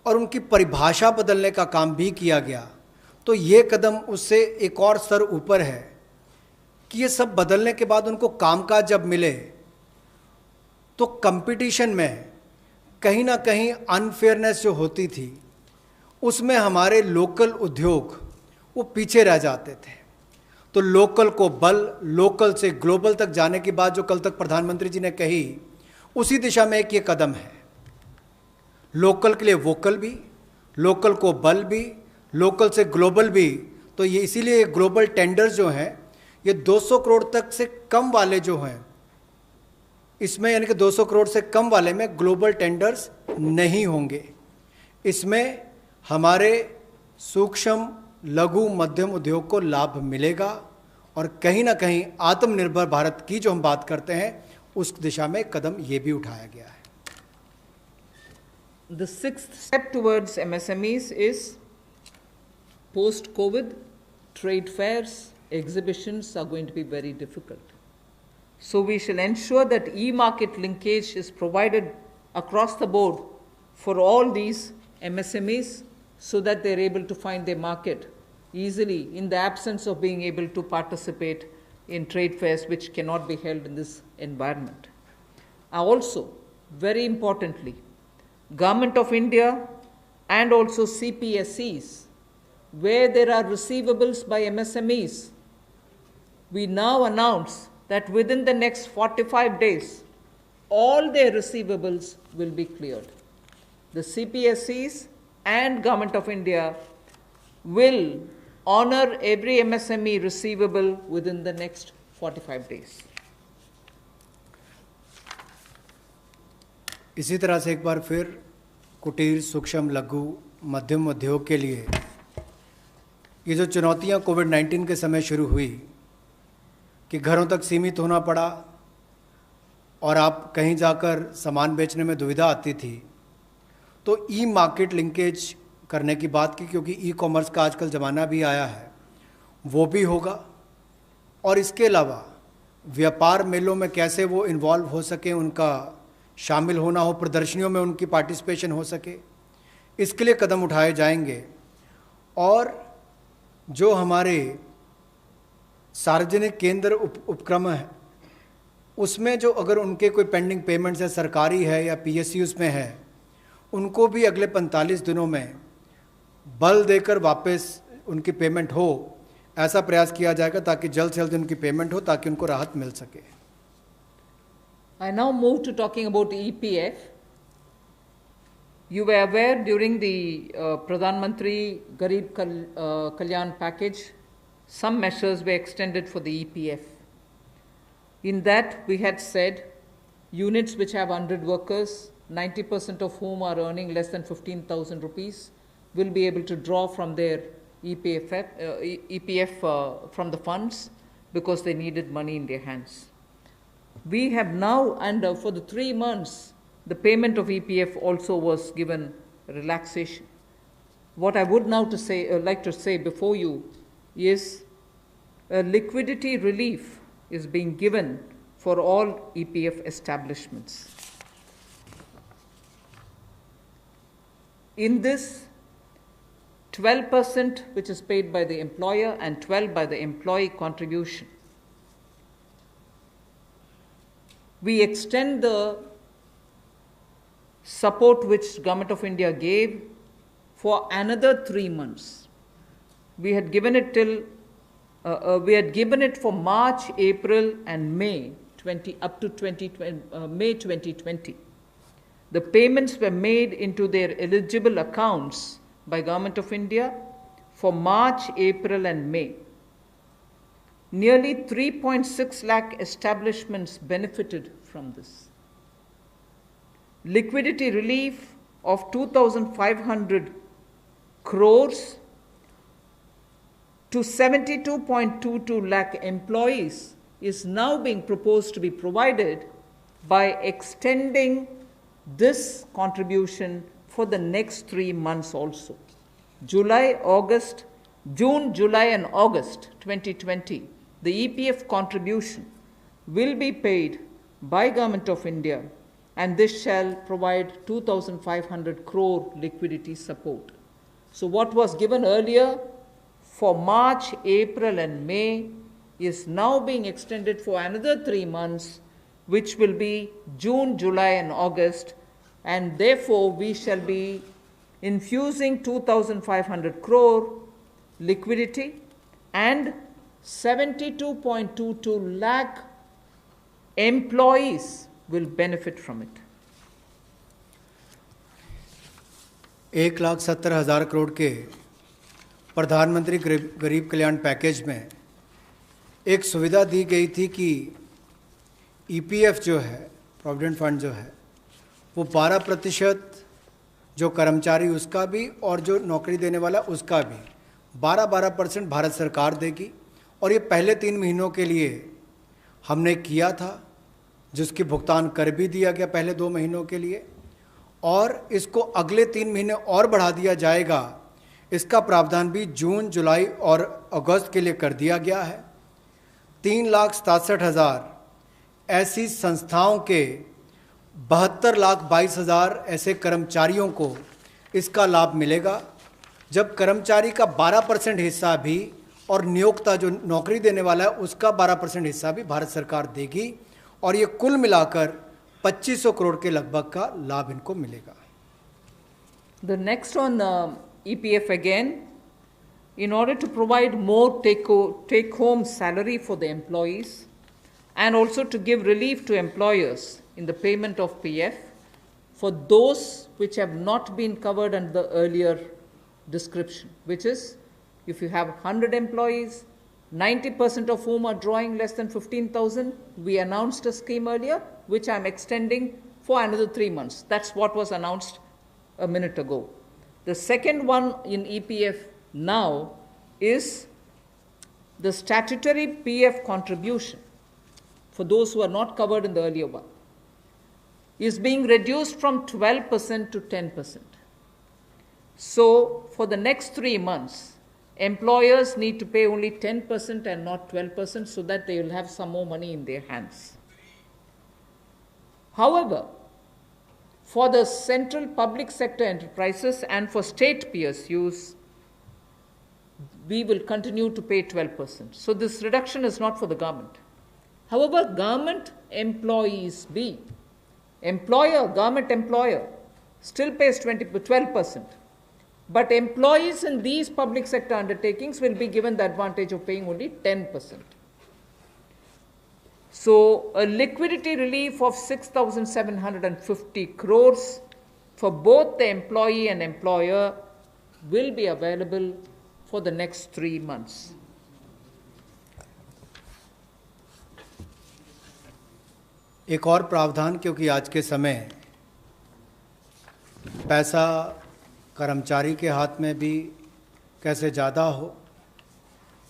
और उनकी परिभाषा बदलने का काम भी किया गया, तो ये कदम उससे एक और स्तर ऊपर है कि ये सब बदलने के बाद उनको कामकाज जब मिले तो कंपटीशन में कहीं ना कहीं अनफेयरनेस जो होती थी उसमें हमारे लोकल उद्योग वो पीछे रह जाते थे। तो लोकल को बल, लोकल से ग्लोबल तक जाने की बात जो कल तक प्रधानमंत्री जी ने कही, उसी दिशा में एक ये कदम है। लोकल के लिए वोकल भी, लोकल को बल भी, लोकल से ग्लोबल भी। तो ये इसीलिए ग्लोबल टेंडर्स जो हैं ये 200 करोड़ तक से कम वाले जो हैं, इसमें यानी कि 200 करोड़ से कम वाले में ग्लोबल टेंडर्स नहीं होंगे। इसमें हमारे सूक्ष्म, लघु, मध्यम उद्योग को लाभ मिलेगा और कहीं ना कहीं आत्मनिर्भर भारत की जो हम बात करते हैं उस दिशा में कदम ये भी उठाया गया है।
The sixth step towards MSMEs is post-COVID, trade fairs, exhibitions are going to be very difficult. So we shall ensure that e-market linkage is provided across the board for all these MSMEs so that they're able to find their market easily in the absence of being able to participate in trade fairs which cannot be held in this environment. Also, very importantly, Government of India and also CPSEs, where there are receivables by MSMEs, we now announce that within the next 45 days, all their receivables will be cleared. The CPSEs and Government of India will honor every MSME receivable within the next 45 days.
इसी तरह से एक बार फिर कुटीर, सूक्ष्म, लघु, मध्यम उद्योग के लिए ये जो चुनौतियां कोविड-19 के समय शुरू हुई कि घरों तक सीमित होना पड़ा और आप कहीं जाकर सामान बेचने में दुविधा आती थी, तो ई मार्केट लिंकेज करने की बात की, क्योंकि ई कॉमर्स का आजकल ज़माना भी आया है, वो भी होगा। और इसके अलावा व्यापार मेलों में कैसे वो इन्वॉल्व हो सके, उनका शामिल होना हो, प्रदर्शनियों में उनकी पार्टिसिपेशन हो सके, इसके लिए कदम उठाए जाएंगे। और जो हमारे सार्वजनिक केंद्र उपक्रम है उसमें जो अगर उनके कोई पेंडिंग पेमेंट्स है, सरकारी है या PSUs में है, उनको भी अगले 45 दिनों में बल देकर वापस उनकी पेमेंट हो, ऐसा प्रयास किया जाएगा ताकि जल्द से जल्द उनकी पेमेंट हो, ताकि उनको राहत मिल सके।
I now move to talking about EPF. You were aware during the Pradhan Mantri Garib Kalyan package, some measures were extended for the EPF. In that, we had said units which have 100 workers, 90% of whom are earning less than 15,000 rupees, will be able to draw from their EPF from the funds because they needed money in their hands. We have now, and for the 3 months, the payment of EPF also was given relaxation. What I would now like to say before you is a liquidity relief is being given for all EPF establishments. In this, 12% which is paid by the employer and 12% by the employee contribution. we extend the support which Government of India gave for another 3 months. We had given it for March, April, and May 2020. The payments were made into their eligible accounts by Government of India for March, April, and May. Nearly 3.6 lakh establishments benefited from this. Liquidity relief of 2,500 crores to 72.22 lakh employees is now being proposed to be provided by extending this contribution for the next 3 months also. June, July, and August 2020, the EPF contribution will be paid by Government of India, and this shall provide 2,500 crore liquidity support. So what was given earlier for March, April, and May is now being extended for another 3 months, which will be June, July, and August, and therefore we shall be infusing 2,500 crore liquidity, and 72.22 lakh employees will benefit from it.
1,70,000 crore के प्रधानमंत्री गरीब कल्याण package में एक सुविधा दी गई थी कि EPF जो है, प्रोविडेंट फंड जो है, वो 12% जो कर्मचारी उसका भी और जो नौकरी देने वाला उसका भी 12% भारत सरकार देगी। और ये पहले 3 महीनों के लिए हमने किया था, जिसकी भुगतान कर भी दिया गया पहले 2 महीनों के लिए, और इसको अगले 3 महीने और बढ़ा दिया जाएगा। इसका प्रावधान भी जून, जुलाई और अगस्त के लिए कर दिया गया है। 3,67,000 ऐसी संस्थाओं के 72,22,000 ऐसे कर्मचारियों को इसका लाभ मिलेगा, जब कर्मचारी का 12% हिस्सा भी और नियोक्ता जो नौकरी देने वाला है उसका 12% हिस्सा भी भारत सरकार देगी, और ये कुल मिलाकर 2,500 करोड़ के लगभग का लाभ इनको मिलेगा।
The next on EPF again, in order to provide more take-home salary for the employees and also to give relief to employers in the payment of PF for those which have not been covered under the earlier description, which is if you have 100 employees, 90% of whom are drawing less than 15,000, we announced a scheme earlier, which I'm extending for another 3 months. That's what was announced a minute ago. The second one in EPF now is the statutory PF contribution for those who are not covered in the earlier one is being reduced from 12% to 10%. So for the next 3 months, employers need to pay only 10% and not 12% so that they will have some more money in their hands. However, for the central public sector enterprises and for state PSUs, we will continue to pay 12%. So this reduction is not for the government. However, government employees government employer still pays 12%. But employees in these public sector undertakings will be given the advantage of paying only 10%. So a liquidity relief of 6,750 crores for both the employee and employer will be available for the next 3 months.
एक और प्रावधान, क्योंकि आज के समय पैसा कर्मचारी के हाथ में भी कैसे ज़्यादा हो,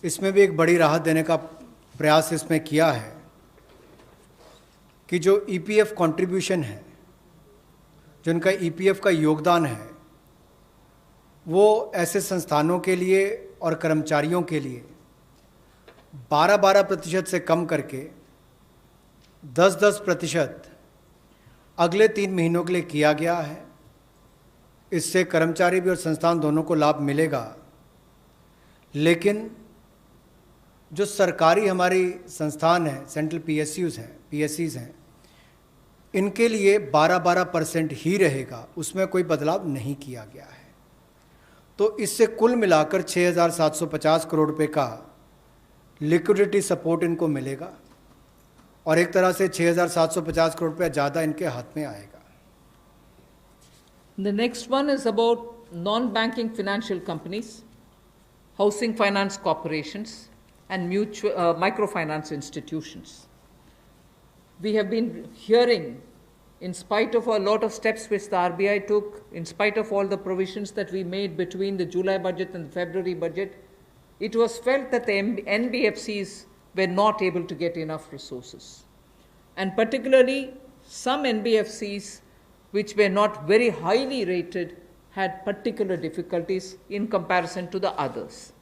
इसमें भी एक बड़ी राहत देने का प्रयास इसमें किया है कि जो ईपीएफ कंट्रीब्यूशन है, जो उनका ईपीएफ का योगदान है, वो ऐसे संस्थानों के लिए और कर्मचारियों के लिए 12% से कम करके 10% अगले 3 महीनों के लिए किया गया है। इससे कर्मचारी भी और संस्थान दोनों को लाभ मिलेगा। लेकिन जो सरकारी हमारी संस्थान है, सेंट्रल पीएससीज हैं, इनके लिए 12% ही रहेगा, उसमें कोई बदलाव नहीं किया गया है। तो इससे कुल मिलाकर 6,750 करोड़ रुपए का लिक्विडिटी सपोर्ट इनको मिलेगा और एक तरह से 6,750 करोड़ रुपये ज़्यादा इनके हाथ में आएगा।
The next one is about non-banking financial companies, housing finance corporations, and microfinance institutions. We have been hearing, in spite of a lot of steps which the RBI took, in spite of all the provisions that we made between the July budget and the February budget, it was felt that the NBFCs were not able to get enough resources. And particularly, some NBFCs which were not very highly rated had particular difficulties in comparison to the others.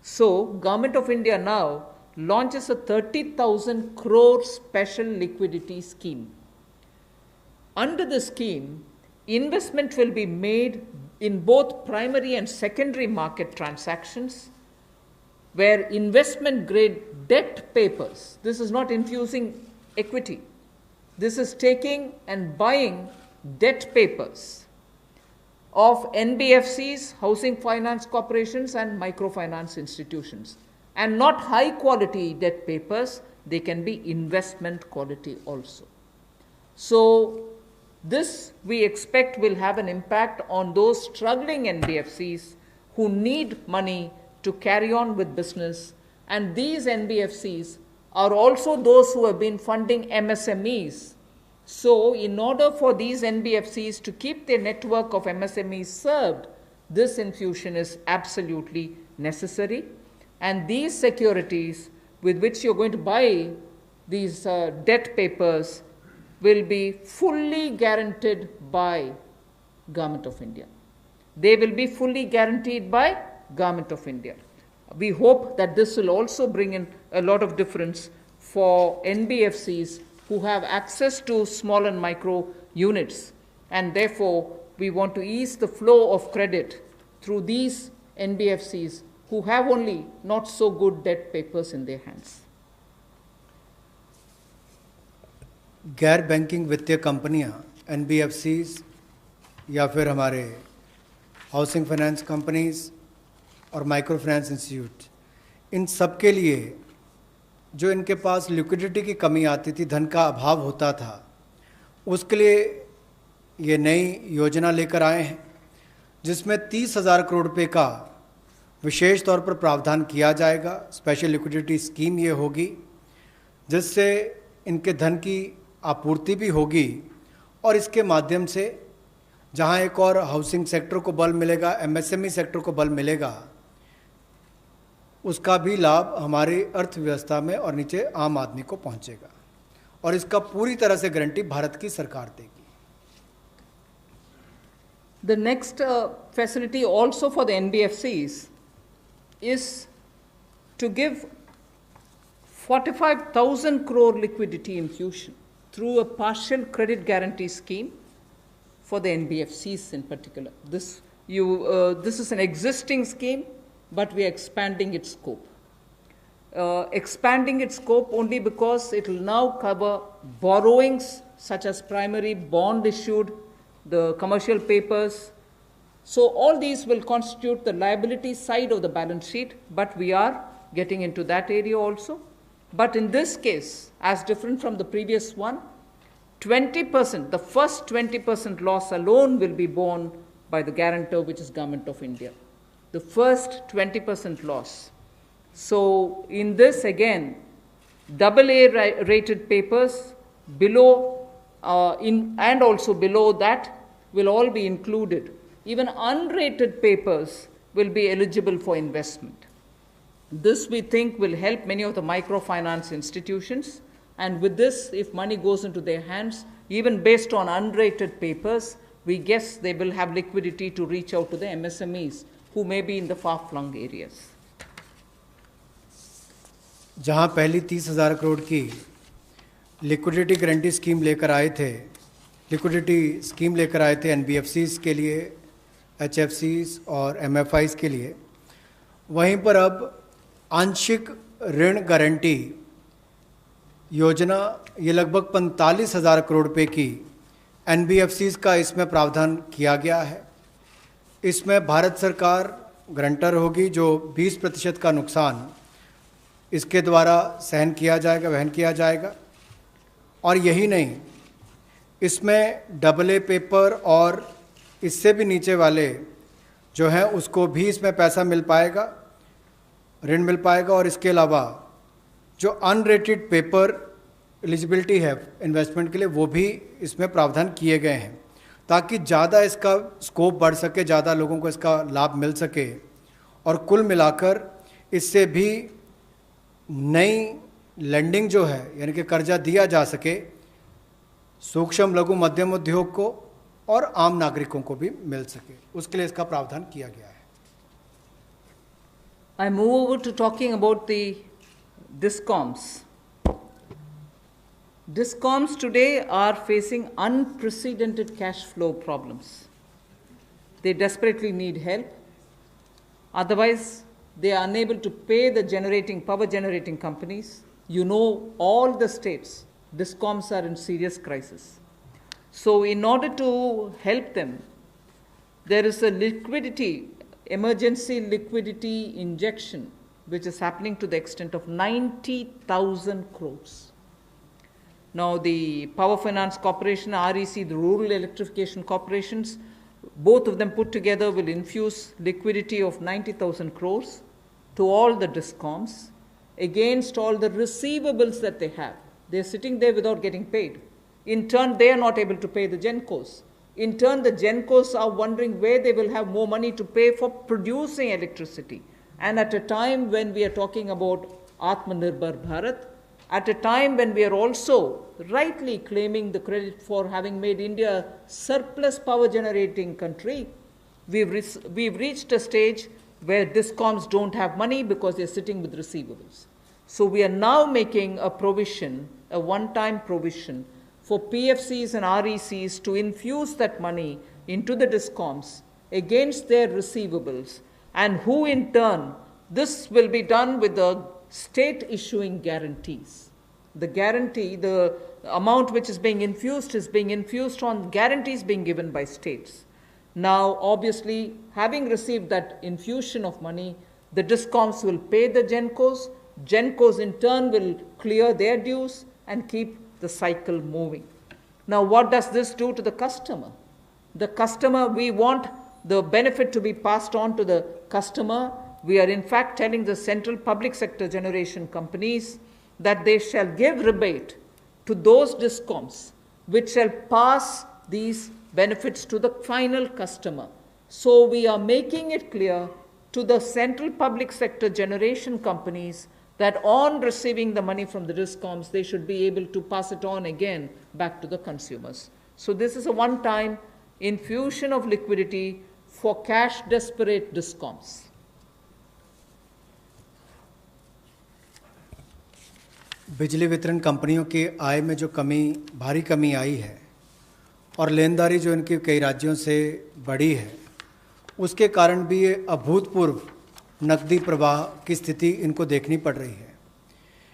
So, Government of India now launches a 30,000 crore special liquidity scheme. Under the scheme, investment will be made in both primary and secondary market transactions, where investment grade debt papers, this is not infusing equity, this is taking and buying debt papers of NBFCs, housing finance corporations, and microfinance institutions. And not high quality debt papers, they can be investment quality also. So, this we expect will have an impact on those struggling NBFCs who need money to carry on with business. And these NBFCs are also those who have been funding MSMEs. So, in order for these NBFCs to keep their network of MSMEs served, this infusion is absolutely necessary. And these securities with which you're going to buy these debt papers will be fully guaranteed by Government of India. They will be fully guaranteed by Government of India. We hope that this will also bring in a lot of difference for NBFCs who have access to small and micro units, and therefore we want to ease the flow of credit through these NBFCs who have only not so good debt papers in their hands.
गैर banking वित्तीय कंपनियां, NBFCs या फिर हमारे housing finance companies और micro finance institute, इन सब के लिए जो इनके पास लिक्विडिटी की कमी आती थी, धन का अभाव होता था, उसके लिए ये नई योजना लेकर आए हैं जिसमें 30,000 करोड़ रुपये का विशेष तौर पर प्रावधान किया जाएगा। स्पेशल लिक्विडिटी स्कीम ये होगी जिससे इनके धन की आपूर्ति भी होगी और इसके माध्यम से जहां एक और हाउसिंग सेक्टर को बल मिलेगा, MSME सेक्टर को बल मिलेगा, उसका भी लाभ हमारी अर्थव्यवस्था में और नीचे आम आदमी को पहुंचेगा और इसका पूरी तरह से गारंटी भारत की सरकार देगी।
The next facility also for the NBFCs is to give 45,000 crore liquidity infusion through a partial credit guarantee scheme for the NBFCs in particular. This is an existing scheme, but we are expanding its scope. Expanding its scope only because it will now cover borrowings such as primary, bond issued, the commercial papers. So all these will constitute the liability side of the balance sheet, but we are getting into that area also. But in this case, as different from the previous one, 20%, the first 20% loss alone will be borne by the guarantor, which is Government of India. The first 20% loss. So in this again, AA rated papers below and also below that will all be included. Even unrated papers will be eligible for investment. This we think will help many of the microfinance institutions, and with this, if money goes into their hands, even based on unrated papers, we guess they will have liquidity to reach out to the MSMEs who may be in the far-flung areas.
जहां पहली 30,000 करोड़ की liquidity guarantee scheme लेकर आए थे, NBFCs के लिए, HFCs और MFIs के लिए, वहीं पर अब आंशिक ऋण गारंटी योजना, ये लगभग 45,000 करोड़ रुपए की NBFCs का इसमें प्रावधान किया गया है। इसमें भारत सरकार गारंटर होगी, जो 20% का नुकसान इसके द्वारा सहन किया जाएगा, वहन किया जाएगा। और यही नहीं, इसमें AA पेपर और इससे भी नीचे वाले जो हैं उसको भी इसमें पैसा मिल पाएगा, ऋण मिल पाएगा। और इसके अलावा जो अनरेटेड पेपर एलिजिबिलिटी है इन्वेस्टमेंट के लिए, वो भी इसमें प्रावधान किए गए हैं, ताकि ज़्यादा इसका स्कोप बढ़ सके, ज़्यादा लोगों को इसका लाभ मिल सके। और कुल मिलाकर इससे भी नई लेंडिंग जो है, यानी कि कर्जा दिया जा सके सूक्ष्म लघु मध्यम उद्योग को और आम नागरिकों को भी मिल सके, उसके लिए इसका प्रावधान किया गया है।
I move over to talking about the DISCOMs. DISCOMs today are facing unprecedented cash flow problems. They desperately need help. Otherwise, they are unable to pay the power generating companies. You know, all the states, DISCOMs are in serious crisis. So in order to help them, there is a emergency liquidity injection, which is happening to the extent of 90,000 crores. Now the Power Finance Corporation, REC, the Rural Electrification Corporations, both of them put together will infuse liquidity of 90,000 crores to all the DISCOMs against all the receivables that they have. They're sitting there without getting paid. In turn, they are not able to pay the GENCOs. In turn, the GENCOs are wondering where they will have more money to pay for producing electricity. And at a time when we are talking about Atmanirbhar Bharat, at a time when we are also rightly claiming the credit for having made India a surplus power generating country, we've reached a stage where DISCOMs don't have money because they're sitting with receivables. So we are now making a provision, a one-time provision, for PFCs and RECs to infuse that money into the DISCOMs against their receivables, and who in turn, this will be done with the state issuing guarantees. The guarantee, the amount which is being infused on guarantees being given by states. Now, obviously, having received that infusion of money, the DISCOMs will pay the GENCOs. GENCOs in turn will clear their dues and keep the cycle moving. Now, what does this do to the customer? The customer, we want the benefit to be passed on to the customer. We are in fact telling the central public sector generation companies that they shall give rebate to those DISCOMs which shall pass these benefits to the final customer. So we are making it clear to the central public sector generation companies that on receiving the money from the DISCOMs, they should be able to pass it on again back to the consumers. So this is a one-time infusion of liquidity for cash-desperate DISCOMs.
बिजली वितरण कंपनियों की आय में जो भारी कमी आई है और लेनदारी जो इनके कई राज्यों से बढ़ी है, उसके कारण भी ये अभूतपूर्व नकदी प्रवाह की स्थिति इनको देखनी पड़ रही है।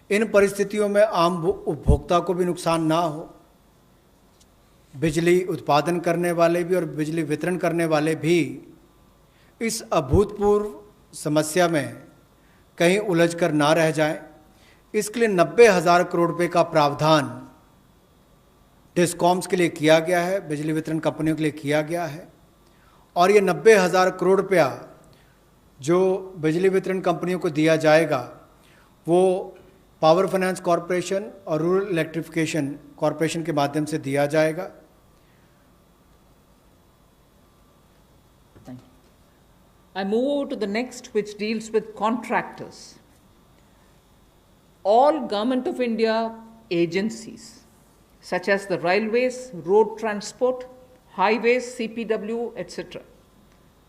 इन परिस्थितियों में आम उपभोक्ता को भी नुकसान ना हो, बिजली उत्पादन करने वाले भी और बिजली वितरण करने वाले भी इस अभूतपूर्व समस्या में कहीं उलझ कर ना रह जाएं, इसके लिए 90,000 करोड़ रुपए का प्रावधान डिस्कॉम्स के लिए किया गया है, बिजली वितरण कंपनियों के लिए किया गया है। और ये 90,000 करोड़ रुपया जो बिजली वितरण कंपनियों को दिया जाएगा, वो पावर फाइनेंस कॉरपोरेशन और रूरल इलेक्ट्रिफिकेशन कॉरपोरेशन के माध्यम से दिया जाएगा।
I move over to the next, which deals with contractors. All Government of India agencies, such as the railways, road transport, highways, CPW, etc.,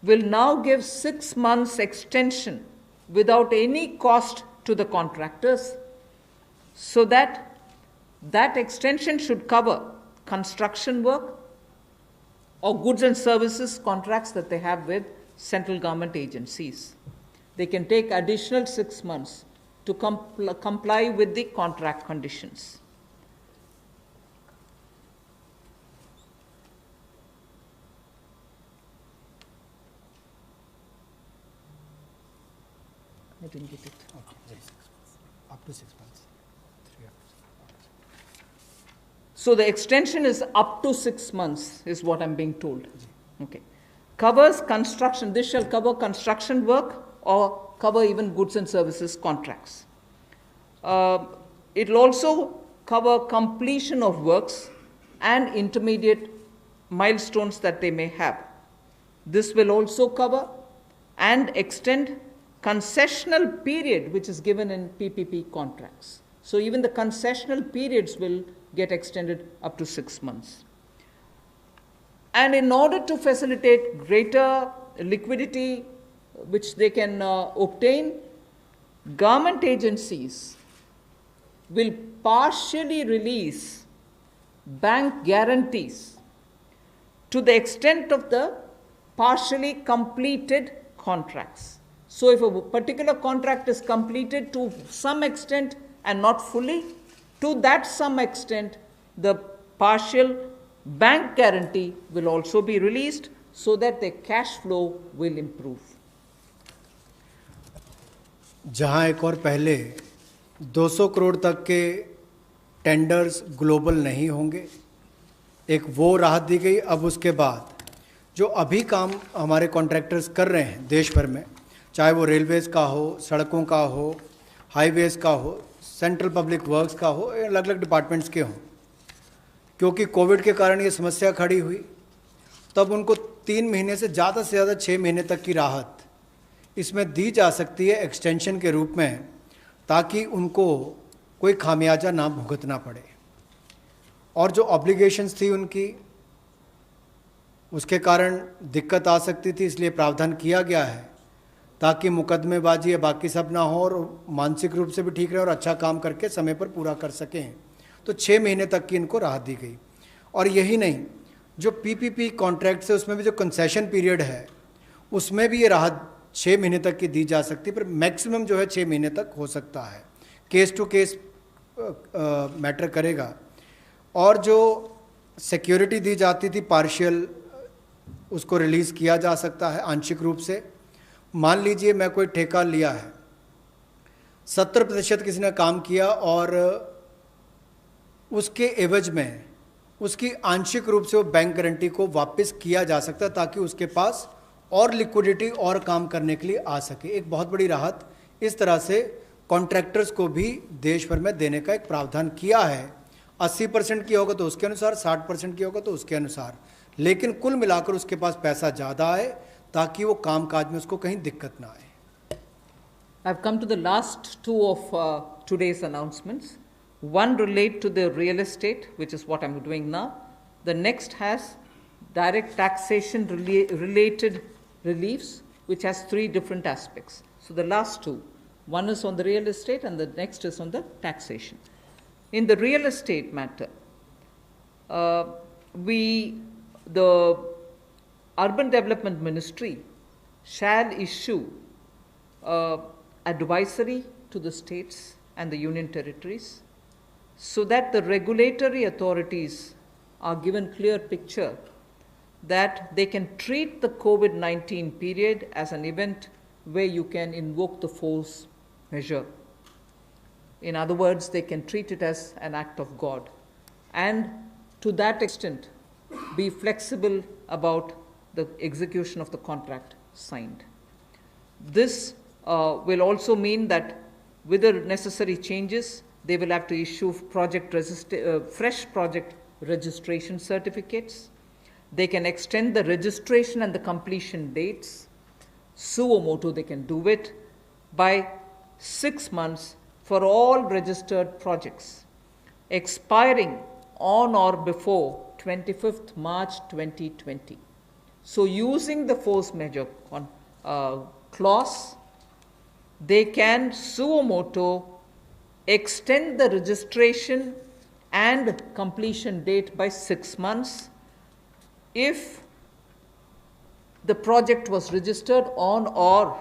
will now give 6 months extension without any cost to the contractors, so that extension should cover construction work or goods and services contracts that they have with central government agencies. They can take additional 6 months to comply with the contract conditions. I didn't get it.
Up to 6 months.
So the extension is up to 6 months, is what I'm being told. Okay. Covers construction. This shall cover construction work or cover even goods and services contracts. It will also cover completion of works and intermediate milestones that they may have. This will also cover and extend concessional period which is given in PPP contracts. So even the concessional periods will get extended up to 6 months. And in order to facilitate greater liquidity which they can obtain, government agencies will partially release bank guarantees to the extent of the partially completed contracts. So if a particular contract is completed to some extent and not fully, to that some extent, the partial bank guarantee will also be released so that the cash flow will improve.
जहां एक और पहले 200 करोड़ तक के tenders global नहीं होंगे, एक वो राहत दी गई। अब उसके बाद जो अभी काम हमारे कॉन्ट्रैक्टर्स कर रहे हैं देश भर में, चाहे वो रेलवेज़ का हो, सड़कों का हो, हाईवेज़ का हो, सेंट्रल पब्लिक वर्क्स का हो, अलग अलग डिपार्टमेंट्स के हों, क्योंकि कोविड के कारण ये समस्या खड़ी हुई, तब उनको 3 महीने से ज़्यादा 6 महीने तक की राहत इसमें दी जा सकती है एक्सटेंशन के रूप में, ताकि उनको कोई खामियाजा ना भुगतना पड़े। और जो ऑब्लिगेशंस थी उनकी, उसके कारण दिक्कत आ सकती थी, इसलिए प्रावधान किया गया है ताकि मुकदमेबाजी या बाकी सब ना हो और मानसिक रूप से भी ठीक रहे और अच्छा काम करके समय पर पूरा कर सकें। तो 6 महीने तक की इनको राहत दी गई। और यही नहीं, जो पीपीपी कॉन्ट्रैक्ट्स है उसमें भी जो कंसेशन पीरियड है उसमें भी ये राहत 6 महीने तक की दी जा सकती है, पर मैक्सिमम जो है 6 महीने तक हो सकता है। केस टू केस मैटर करेगा। और जो सिक्योरिटी दी जाती थी पार्शियल, उसको रिलीज़ किया जा सकता है आंशिक रूप से। मान लीजिए मैं कोई ठेका लिया है, 70% किसी ने काम किया और उसके एवज में उसकी आंशिक रूप से वो बैंक गारंटी को वापस किया जा सकता है, ताकि उसके पास और लिक्विडिटी और काम करने के लिए आ सके। एक बहुत बड़ी राहत इस तरह से कॉन्ट्रैक्टर्स को भी देश भर में देने का एक प्रावधान किया है। 80% की होगा तो उसके अनुसार, 60% की होगा तो उसके अनुसार, लेकिन कुल मिलाकर उसके पास पैसा ज़्यादा आए ताकि वो काम काज में उसको कहीं दिक्कत ना आए।
I've come to the last two of today's announcements. One relate to the real estate, which is what I'm doing now. The next has direct taxation related reliefs, which has 3 different aspects. So the last two, one is on the real estate and the next is on the taxation. In the real estate matter, the Urban Development Ministry shall issue advisory to the states and the union territories so that the regulatory authorities are given clear picture that they can treat the COVID-19 period as an event where you can invoke the force measure. In other words, they can treat it as an act of God, and to that extent be flexible about the execution of the contract signed. This will also mean that with the necessary changes, they will have to issue fresh project registration certificates. They can extend the registration and the completion dates. Suo motu, they can do it by 6 months for all registered projects, expiring on or before 25th March 2020. So using the force measure clause, they can suo motu extend the registration and completion date by 6 months if the project was registered on or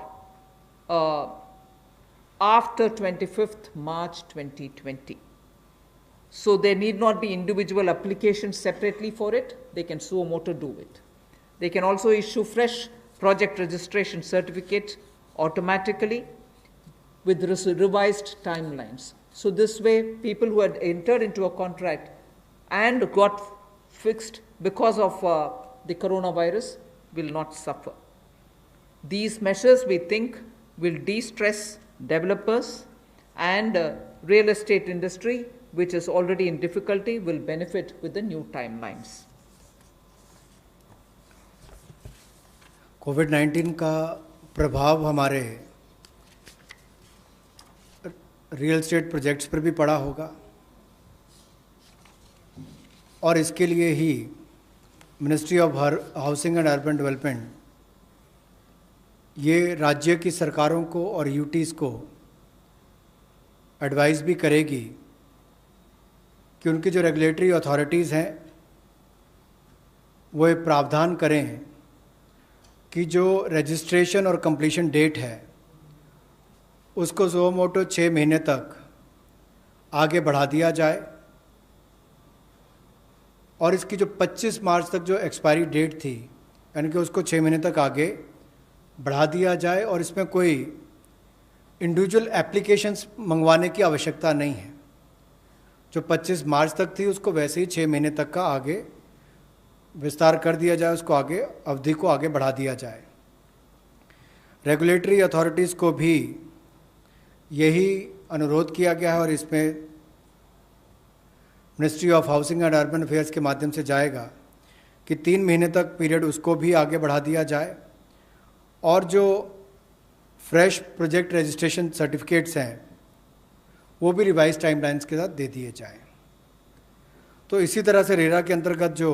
after 25th March 2020. So there need not be individual applications separately for it. They can suo motu do it. They can also issue fresh project registration certificates automatically with revised timelines. So this way, people who had entered into a contract and got fixed because of the coronavirus will not suffer. These measures, we think, will de-stress developers, and real estate industry, which is already in difficulty, will benefit with the new timelines.
कोविड-19 का प्रभाव हमारे real estate projects पर भी पड़ा होगा, और इसके लिए ही ministry of housing and urban development ये राज्य की सरकारों को और यूटीज़ को एडवाइस भी करेगी कि उनकी जो रेगुलेटरी अथॉरिटीज़ हैं वो ये प्रावधान करें कि जो रजिस्ट्रेशन और कंप्लीशन डेट है उसको ज़ो मोटो 6 महीने तक आगे बढ़ा दिया जाए, और इसकी जो 25 मार्च तक जो एक्सपायरी डेट थी यानी कि उसको 6 महीने तक आगे बढ़ा दिया जाए, और इसमें कोई इंडिविजुअल एप्लीकेशंस मंगवाने की आवश्यकता नहीं है। जो 25 मार्च तक थी उसको वैसे ही 6 महीने तक का आगे विस्तार कर दिया जाए, उसको आगे अवधि को आगे बढ़ा दिया जाए। रेगुलेटरी अथॉरिटीज़ को भी यही अनुरोध किया गया है, और इसमें ministry of housing and urban affairs के माध्यम से जाएगा कि 3 महीने तक पीरियड उसको भी आगे बढ़ा दिया जाए, और जो फ्रेश प्रोजेक्ट रजिस्ट्रेशन सर्टिफिकेट्स हैं वो भी रिवाइज टाइमलाइंस के साथ दे दिए जाएं। तो इसी तरह से रेरा के अंतर्गत जो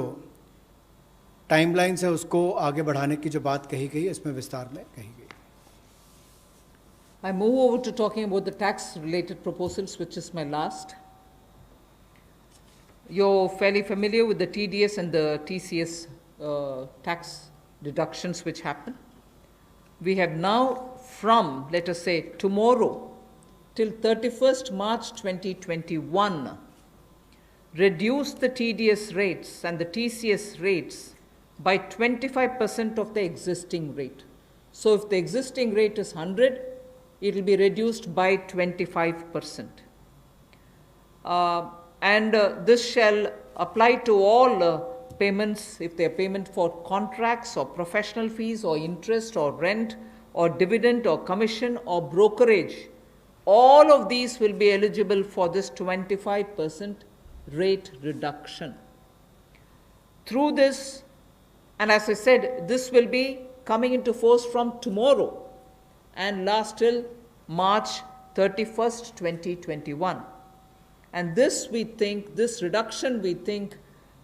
टाइमलाइंस है उसको आगे बढ़ाने की जो बात कही गई इसमें विस्तार में कही गई।
I move over to talking about the tax-related proposals, which is my last. You're fairly familiar with the TDS and the TCS tax deductions which happen. We have now, from, let us say, tomorrow till 31st March 2021, reduced the TDS rates and the TCS rates by 25% of the existing rate. So if the existing rate is 100, it will be reduced by 25%. This shall apply to all payments, if they are payment for contracts or professional fees or interest or rent or dividend or commission or brokerage. All of these will be eligible for this 25% rate reduction. Through this, and as I said, this will be coming into force from tomorrow and last till March 31st, 2021. And this we think, this reduction we think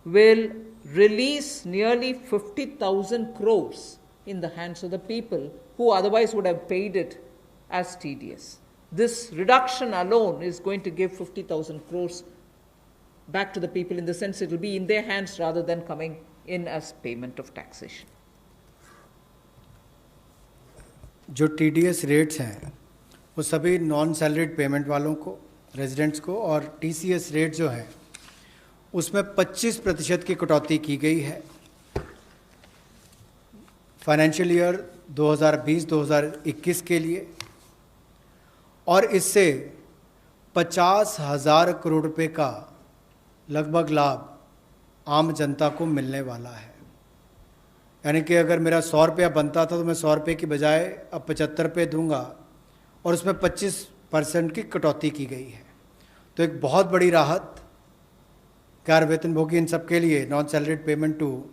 will release nearly 50,000 crores in the hands of the people who otherwise would have paid it as TDS. This reduction alone is going to give 50,000 crores back to the people, in the sense it will be in their hands rather than coming in as payment of taxation.
जो TDS rates हैं वो सभी non salaried payment वालों को, residents को, और TCS rate जो है उसमें 25% की कटौती की गई है फाइनेंशियल ईयर 2020-2021 के लिए, और इससे 50,000 करोड़ रुपए का लगभग लाभ आम जनता को मिलने वाला है। यानी कि अगर मेरा 100 रुपया बनता था तो मैं 100 रुपये की बजाय अब 75 रुपये दूंगा, और उसमें 25% की कटौती की गई है। तो एक बहुत बड़ी राहत गैर वेतनभोगी इन सब के लिए, non salaried payment to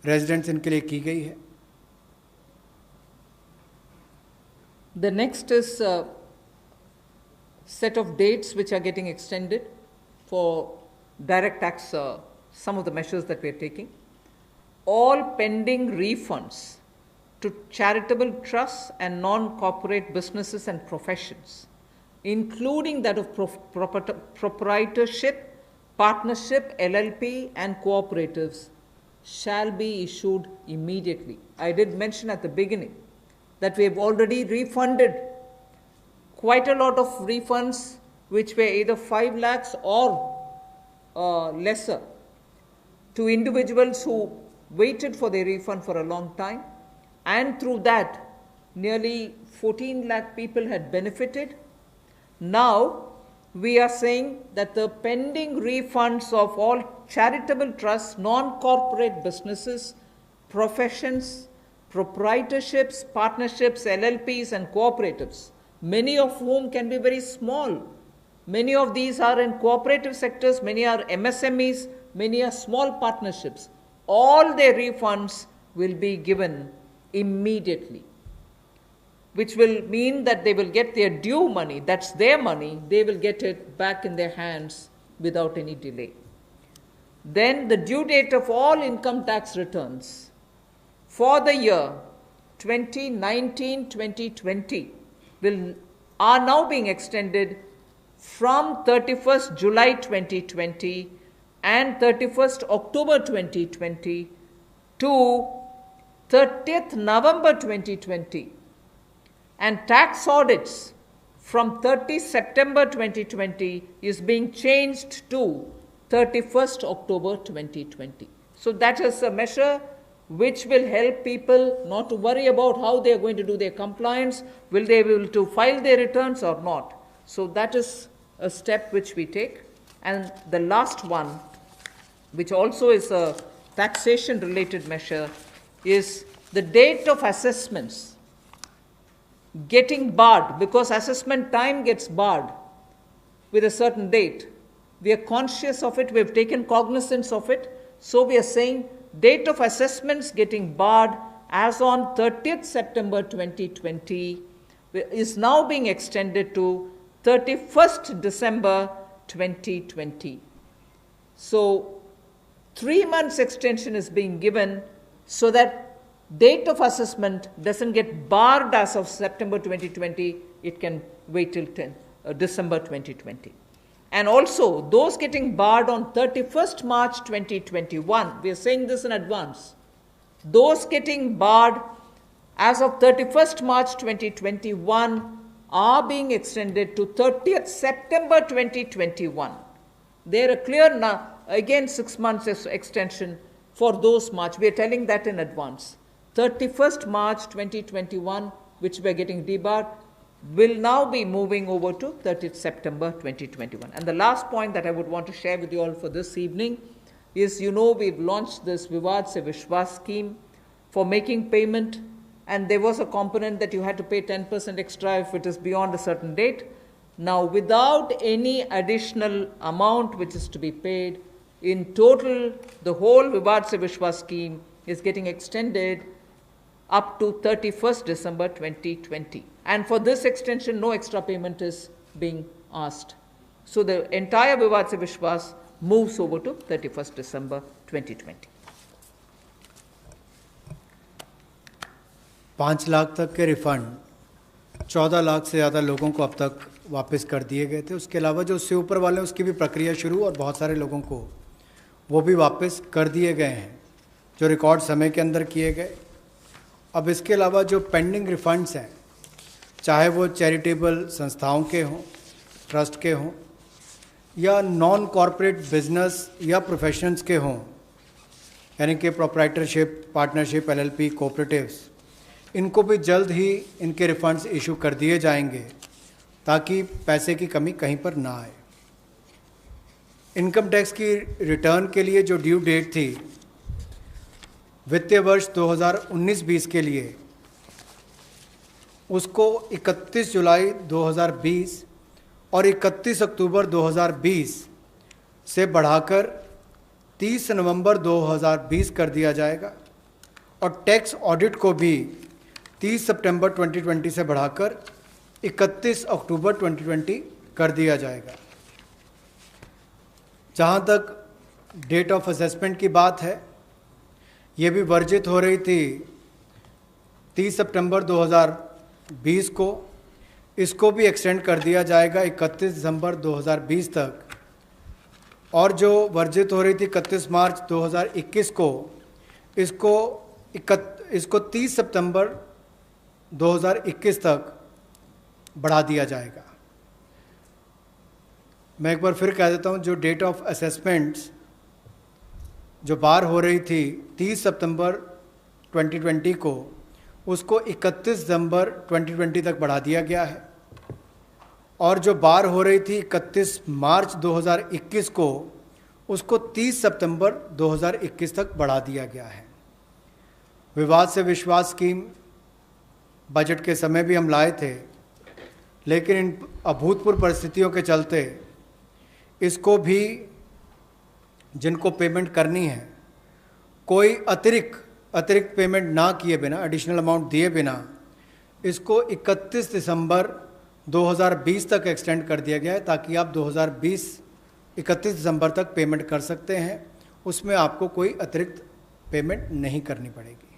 residents, इनके लिए की गई है।
The next is a set of dates which are getting extended for direct tax, some of the measures that we are taking. All pending refunds to charitable trusts and non-corporate businesses and professions, including that of proprietorship, partnership, LLP and cooperatives, shall be issued immediately. I did mention at the beginning that we have already refunded quite a lot of refunds which were either 5 lakhs or lesser to individuals who waited for their refund for a long time, and through that nearly 14 lakh people had benefited. Now, we are saying that the pending refunds of all charitable trusts, non-corporate businesses, professions, proprietorships, partnerships, LLPs and cooperatives, many of whom can be very small. Many of these are in cooperative sectors, many are MSMEs, many are small partnerships. All their refunds will be given immediately, which will mean that they will get their due money, that's their money, they will get it back in their hands without any delay. Then the due date of all income tax returns for the year 2019-2020 are now being extended from 31st July 2020 and 31st October 2020 to 30th November 2020. And tax audits from 30 September 2020 is being changed to 31st October 2020. So that is a measure which will help people not to worry about how they are going to do their compliance, will they be able to file their returns or not. So that is a step which we take. And the last one, which also is a taxation related measure, is the date of assessments getting barred, because assessment time gets barred with a certain date. We are conscious of it, we have taken cognizance of it, so we are saying date of assessments getting barred as on 30th September 2020 is now being extended to 31st December 2020. So 3 months extension is being given so that date of assessment doesn't get barred as of September 2020, it can wait till December 2020. And also, those getting barred on 31st March 2021, we are saying this in advance, those getting barred as of 31st March 2021 are being extended to 30th September 2021. They are a clear, again 6 months extension for those March. We are telling that in advance. 31st March 2021, which we are getting debarred, will now be moving over to 30th September 2021. And the last point that I would want to share with you all for this evening is, we've launched this Vivad Se Vishwas scheme for making payment, and there was a component that you had to pay 10% extra if it is beyond a certain date. Now, without any additional amount which is to be paid, in total, the whole Vivad Se Vishwas scheme is getting extended up to 31st December 2020. And for this extension, no extra payment is being asked. So the entire Vivad Se Vishwas moves over to 31st December 2020.
5 lakh तक के refund 14 lakh से ज़्यादा लोगों को अब तक वापस कर दिए गए थे। उसके अलावा जो उससे ऊपर वाले उसकी भी प्रक्रिया शुरू, और बहुत सारे लोगों को वो भी वापस कर दिए गए हैं जो रिकॉर्ड समय के अंदर किए गए। अब इसके अलावा जो पेंडिंग रिफंड्स हैं, चाहे वो चैरिटेबल संस्थाओं के हों, ट्रस्ट के हों, या नॉन कॉरपोरेट बिजनेस या प्रोफेशंस के हों, यानी कि प्रोप्राइटरशिप, पार्टनरशिप, LLP, कोऑपरेटिव्स, इनको भी जल्द ही इनके रिफंड्स इशू कर दिए जाएंगे ताकि पैसे की कमी कहीं पर ना आए। इनकम टैक्स की रिटर्न के लिए जो ड्यू डेट थी वित्तीय वर्ष 2019-20 के लिए, उसको 31 जुलाई 2020 और 31 अक्टूबर 2020 से बढ़ाकर 30 नवंबर 2020 कर दिया जाएगा, और टैक्स ऑडिट को भी 30 सितंबर 2020 से बढ़ाकर 31 अक्टूबर 2020 कर दिया जाएगा। जहाँ तक डेट ऑफ असेसमेंट की बात है, ये भी वर्जित हो रही थी 30 सितंबर 2020 को, इसको भी एक्सटेंड कर दिया जाएगा 31 दिसंबर 2020 तक, और जो वर्जित हो रही थी 31 मार्च 2021 को, इसको 30 सितंबर 2021 तक बढ़ा दिया जाएगा। मैं एक बार फिर कह देता हूँ, जो डेट ऑफ असेसमेंट्स जो बार हो रही थी 30 सितंबर 2020 को, उसको 31 दिसंबर 2020 तक बढ़ा दिया गया है, और जो बार हो रही थी 31 मार्च 2021 को, उसको 30 सितंबर 2021 तक बढ़ा दिया गया है। विवाद से विश्वास स्कीम बजट के समय भी हम लाए थे, लेकिन इन अभूतपूर्व परिस्थितियों के चलते इसको भी, जिनको पेमेंट करनी है, कोई अतिरिक्त पेमेंट ना किए बिना, एडिशनल अमाउंट दिए बिना, इसको 31 दिसंबर 2020 तक एक्सटेंड कर दिया गया है, ताकि आप 2020 31 दिसंबर तक पेमेंट कर सकते हैं। उसमें आपको कोई अतिरिक्त पेमेंट नहीं करनी पड़ेगी।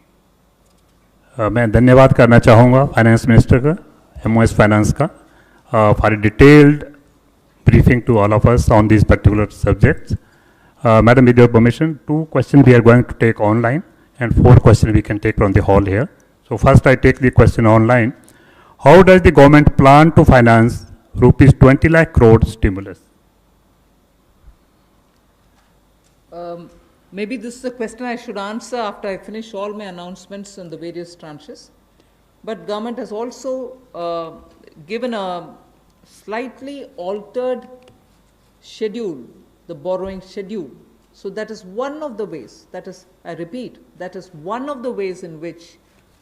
मैं धन्यवाद करना चाहूँगा फाइनेंस मिनिस्टर का, MOS फाइनेंस का, for detailed briefing to all of us on these particular subjects. Madam, with your permission, 2 questions we are going to take online and 4 questions we can take from the hall here. So first I take the question online. How does the government plan to finance rupees 20 lakh crore stimulus?
Maybe this is a question I should answer after I finish all my announcements on the various tranches. But government has also given a slightly altered schedule, the borrowing schedule. So that is one of the ways, that is, I repeat, that is one of the ways in which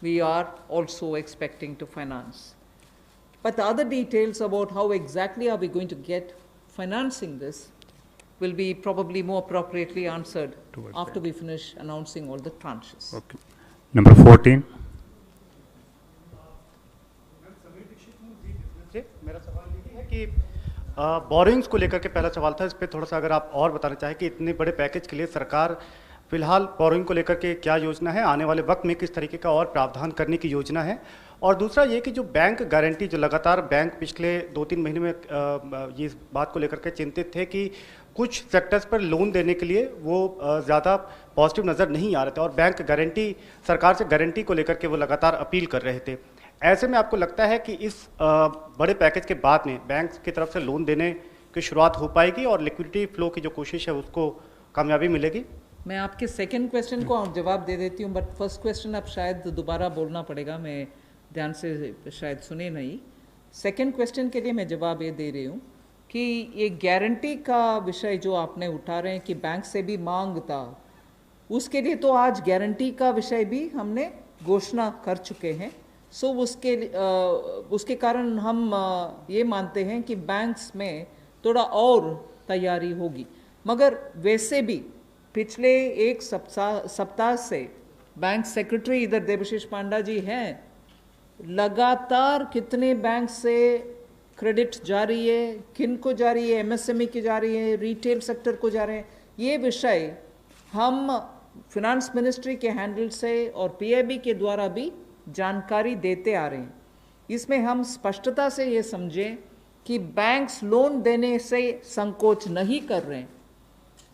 we are also expecting to finance. But the other details about how exactly are we going to get financing this will be probably more appropriately answered after we finish announcing all the tranches.
Okay. Number 14.
मेरा सवाल ये है कि borings को लेकर के पहला सवाल था, इस पे थोड़ा सा अगर आप और बताना चाहें कि इतने बड़े पैकेज के लिए सरकार फिलहाल बोरिंग को लेकर के क्या योजना है, आने वाले वक्त में किस तरीके का और प्रावधान करने की योजना है, और दूसरा ये कि जो बैंक गारंटी, जो लगातार बैंक पिछले 2-3 महीने में ये इस बात को लेकर के चिंतित थे कि कुछ सेक्टर्स पर लोन देने के लिए वो ज़्यादा पॉजिटिव नज़र नहीं आ रहे थे, और बैंक गारंटी, सरकार से गारंटी को लेकर के वो लगातार अपील कर रहे थे। ऐसे में आपको लगता है कि इस बड़े पैकेज के बाद में बैंक की तरफ से लोन देने की शुरुआत हो पाएगी और लिक्विडिटी फ्लो की जो कोशिश है उसको कामयाबी मिलेगी?
मैं आपके सेकंड क्वेश्चन को जवाब दे देती हूँ, बट फर्स्ट क्वेश्चन अब शायद दोबारा बोलना पड़ेगा, मैं ध्यान से शायद सुने नहीं। सेकंड क्वेश्चन के लिए मैं जवाब ये दे रही हूँ कि ये गारंटी का विषय जो आपने उठा रहे हैं कि बैंक से भी मांग था, उसके लिए तो आज गारंटी का विषय भी हमने घोषणा कर चुके हैं। सो उसके कारण हम ये मानते हैं कि बैंक्स में थोड़ा और तैयारी होगी, मगर वैसे भी पिछले एक सप्ताह से बैंक सेक्रेटरी इधर देवशीष पांडा जी हैं, लगातार कितने बैंक से क्रेडिट जा रही है, किन को जा रही है, MSME की जा रही है, रिटेल सेक्टर को जा रहे हैं, ये विषय हम फिनांस मिनिस्ट्री के हैंडल से और PIB के द्वारा भी जानकारी देते आ रहे हैं। इसमें हम स्पष्टता से ये समझें कि बैंक्स लोन देने से संकोच नहीं कर रहे हैं।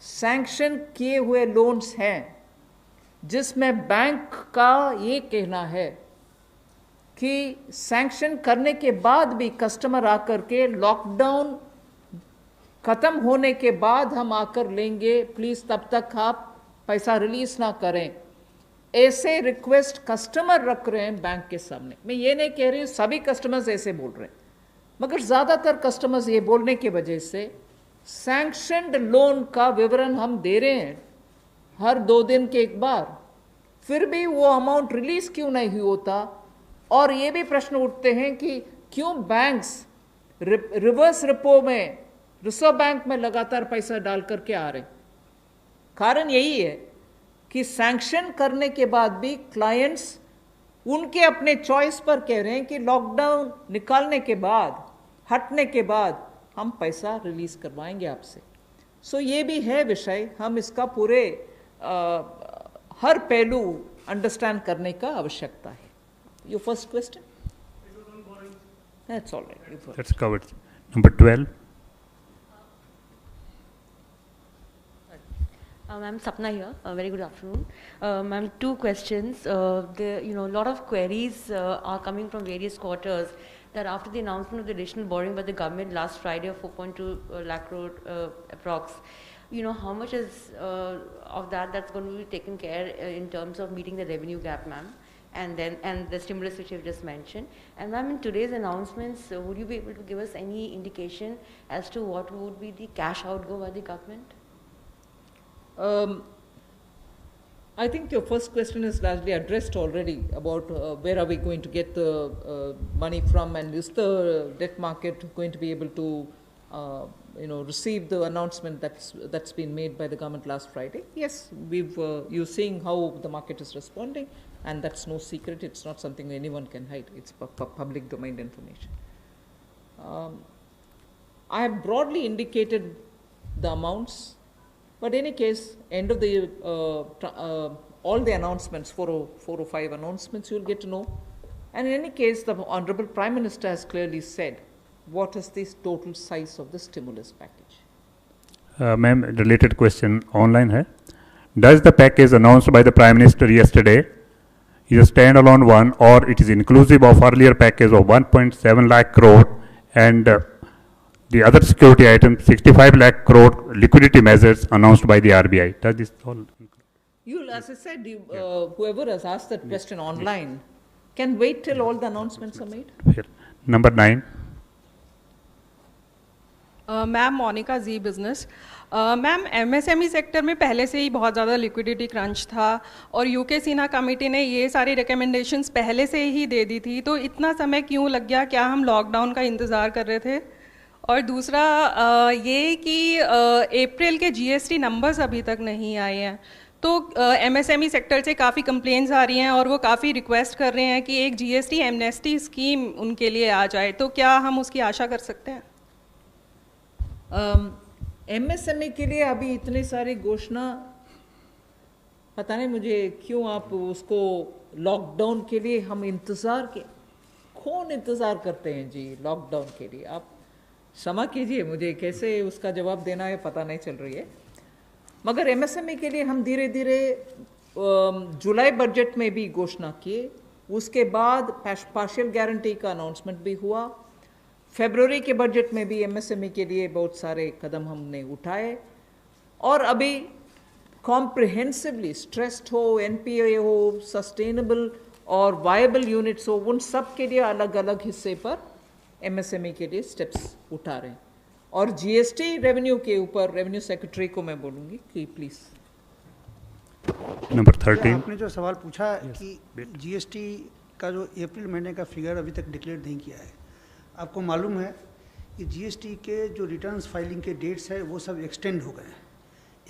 सैंक्शन किए हुए लोन्स हैं जिसमें बैंक का ये कहना है कि सैंक्शन करने के बाद भी कस्टमर आकर के लॉकडाउन खत्म होने के बाद हम आकर लेंगे, प्लीज तब तक आप पैसा रिलीज ना करें, ऐसे रिक्वेस्ट कस्टमर रख रहे हैं बैंक के सामने। मैं ये नहीं कह रही हूँ सभी कस्टमर्स ऐसे बोल रहे हैं, मगर ज़्यादातर कस्टमर्स ये बोलने की वजह से सैंक्शनड लोन का विवरण हम दे रहे हैं हर 2 दिन के एक बार, फिर भी वो अमाउंट रिलीज क्यों नहीं होता। और ये भी प्रश्न उठते हैं कि क्यों बैंक्स रिवर्स रिपो में, रिजर्व बैंक में लगातार पैसा डाल करके आ रहे हैं। कारण यही है कि सैंक्शन करने के बाद भी क्लाइंट्स उनके अपने चॉइस पर कह रहे हैं कि लॉकडाउन निकालने के बाद, हटने के बाद हम पैसा रिलीज करवाएंगे आपसे। सो ये भी है विषय, हम इसका पूरे हर पहलू अंडरस्टैंड करने का आवश्यकता है। Your first question, that's alright,
That's covered. Number 12.
I'm Sapna here. Very good afternoon. Ma'am, 2 questions. A lot of queries are coming from various quarters that after the announcement of the additional borrowing by the government last Friday of 4.2 lakh crore approx, how much is of that's going to be taken care in terms of meeting the revenue gap, ma'am? and the stimulus which you've just mentioned. And ma'am, in today's announcements, would you be able to give us any indication as to what would be the cash outgo by the government?
I think your first question is largely addressed already about where are we going to get the money from, and is the debt market going to be able to receive the announcement that's been made by the government last Friday. Yes, you're seeing how the market is responding, and that's no secret. It's not something anyone can hide. It's public domain information. I have broadly indicated the amounts, but in any case, end of the year, all the announcements, 4 or 5 announcements, you'll get to know. And in any case, the Honorable Prime Minister has clearly said what is the total size of the stimulus package.
Ma'am, related question online hai. Does the package announced by the Prime Minister yesterday is a standalone one, or it is inclusive of earlier package of 1.7 lakh crore and the other security items 65 lakh crore liquidity measures announced by the RBI? Does this all?
As I said, whoever has asked that question online can wait till all the announcements are made.
Here. Number 9.
Ma'am Monika ji business ma'am MSME sector में पहले से ही बहुत ज़्यादा liquidity crunch था और UK Sinha committee ने ये सारी रिकमेंडेशंस पहले से ही दे दी थी, तो इतना समय क्यों लग गया? क्या हम लॉकडाउन का इंतज़ार कर रहे थे? और दूसरा ये कि अप्रैल के जीएसटी नंबर्स अभी तक नहीं आए हैं, तो एमएसएमई सेक्टर से काफ़ी कंप्लेंट्स आ रही हैं और वो काफ़ी रिक्वेस्ट कर रहे हैं कि एक जीएसटी एमनेस्टी स्कीम उनके लिए आ जाए, तो क्या हम उसकी आशा कर सकते हैं?
एमएसएमई के लिए अभी इतने सारी घोषणा, पता नहीं मुझे क्यों आप उसको लॉकडाउन के लिए हम कौन इंतज़ार करते हैं जी लॉकडाउन के लिए? आप क्षमा कीजिए, मुझे कैसे उसका जवाब देना है पता नहीं चल रही है। मगर एमएसएमई के लिए हम धीरे धीरे जुलाई बजट में भी घोषणा किए, उसके बाद पार्शियल गारंटी का अनाउंसमेंट भी हुआ, फरवरी के बजट में भी एमएसएमई के लिए बहुत सारे कदम हमने उठाए, और अभी कॉम्प्रिहेंसिवली स्ट्रेस्ड हो, एनपीए हो, सस्टेनेबल और वायबल यूनिट्स हो, उन सब के लिए अलग अलग हिस्से पर एमएसएमई के लिए स्टेप्स उठा रहे हैं। और जीएसटी रेवेन्यू के ऊपर रेवेन्यू सेक्रेटरी को मैं बोलूँगी कि प्लीज़।
नंबर 13।
आपने जो सवाल पूछा कि जीएसटी का जो अप्रैल महीने का फिगर अभी तक डिक्लेयर नहीं किया है, आपको मालूम है कि जीएसटी के जो रिटर्न्स फाइलिंग के डेट्स है वो सब एक्सटेंड हो गए हैं।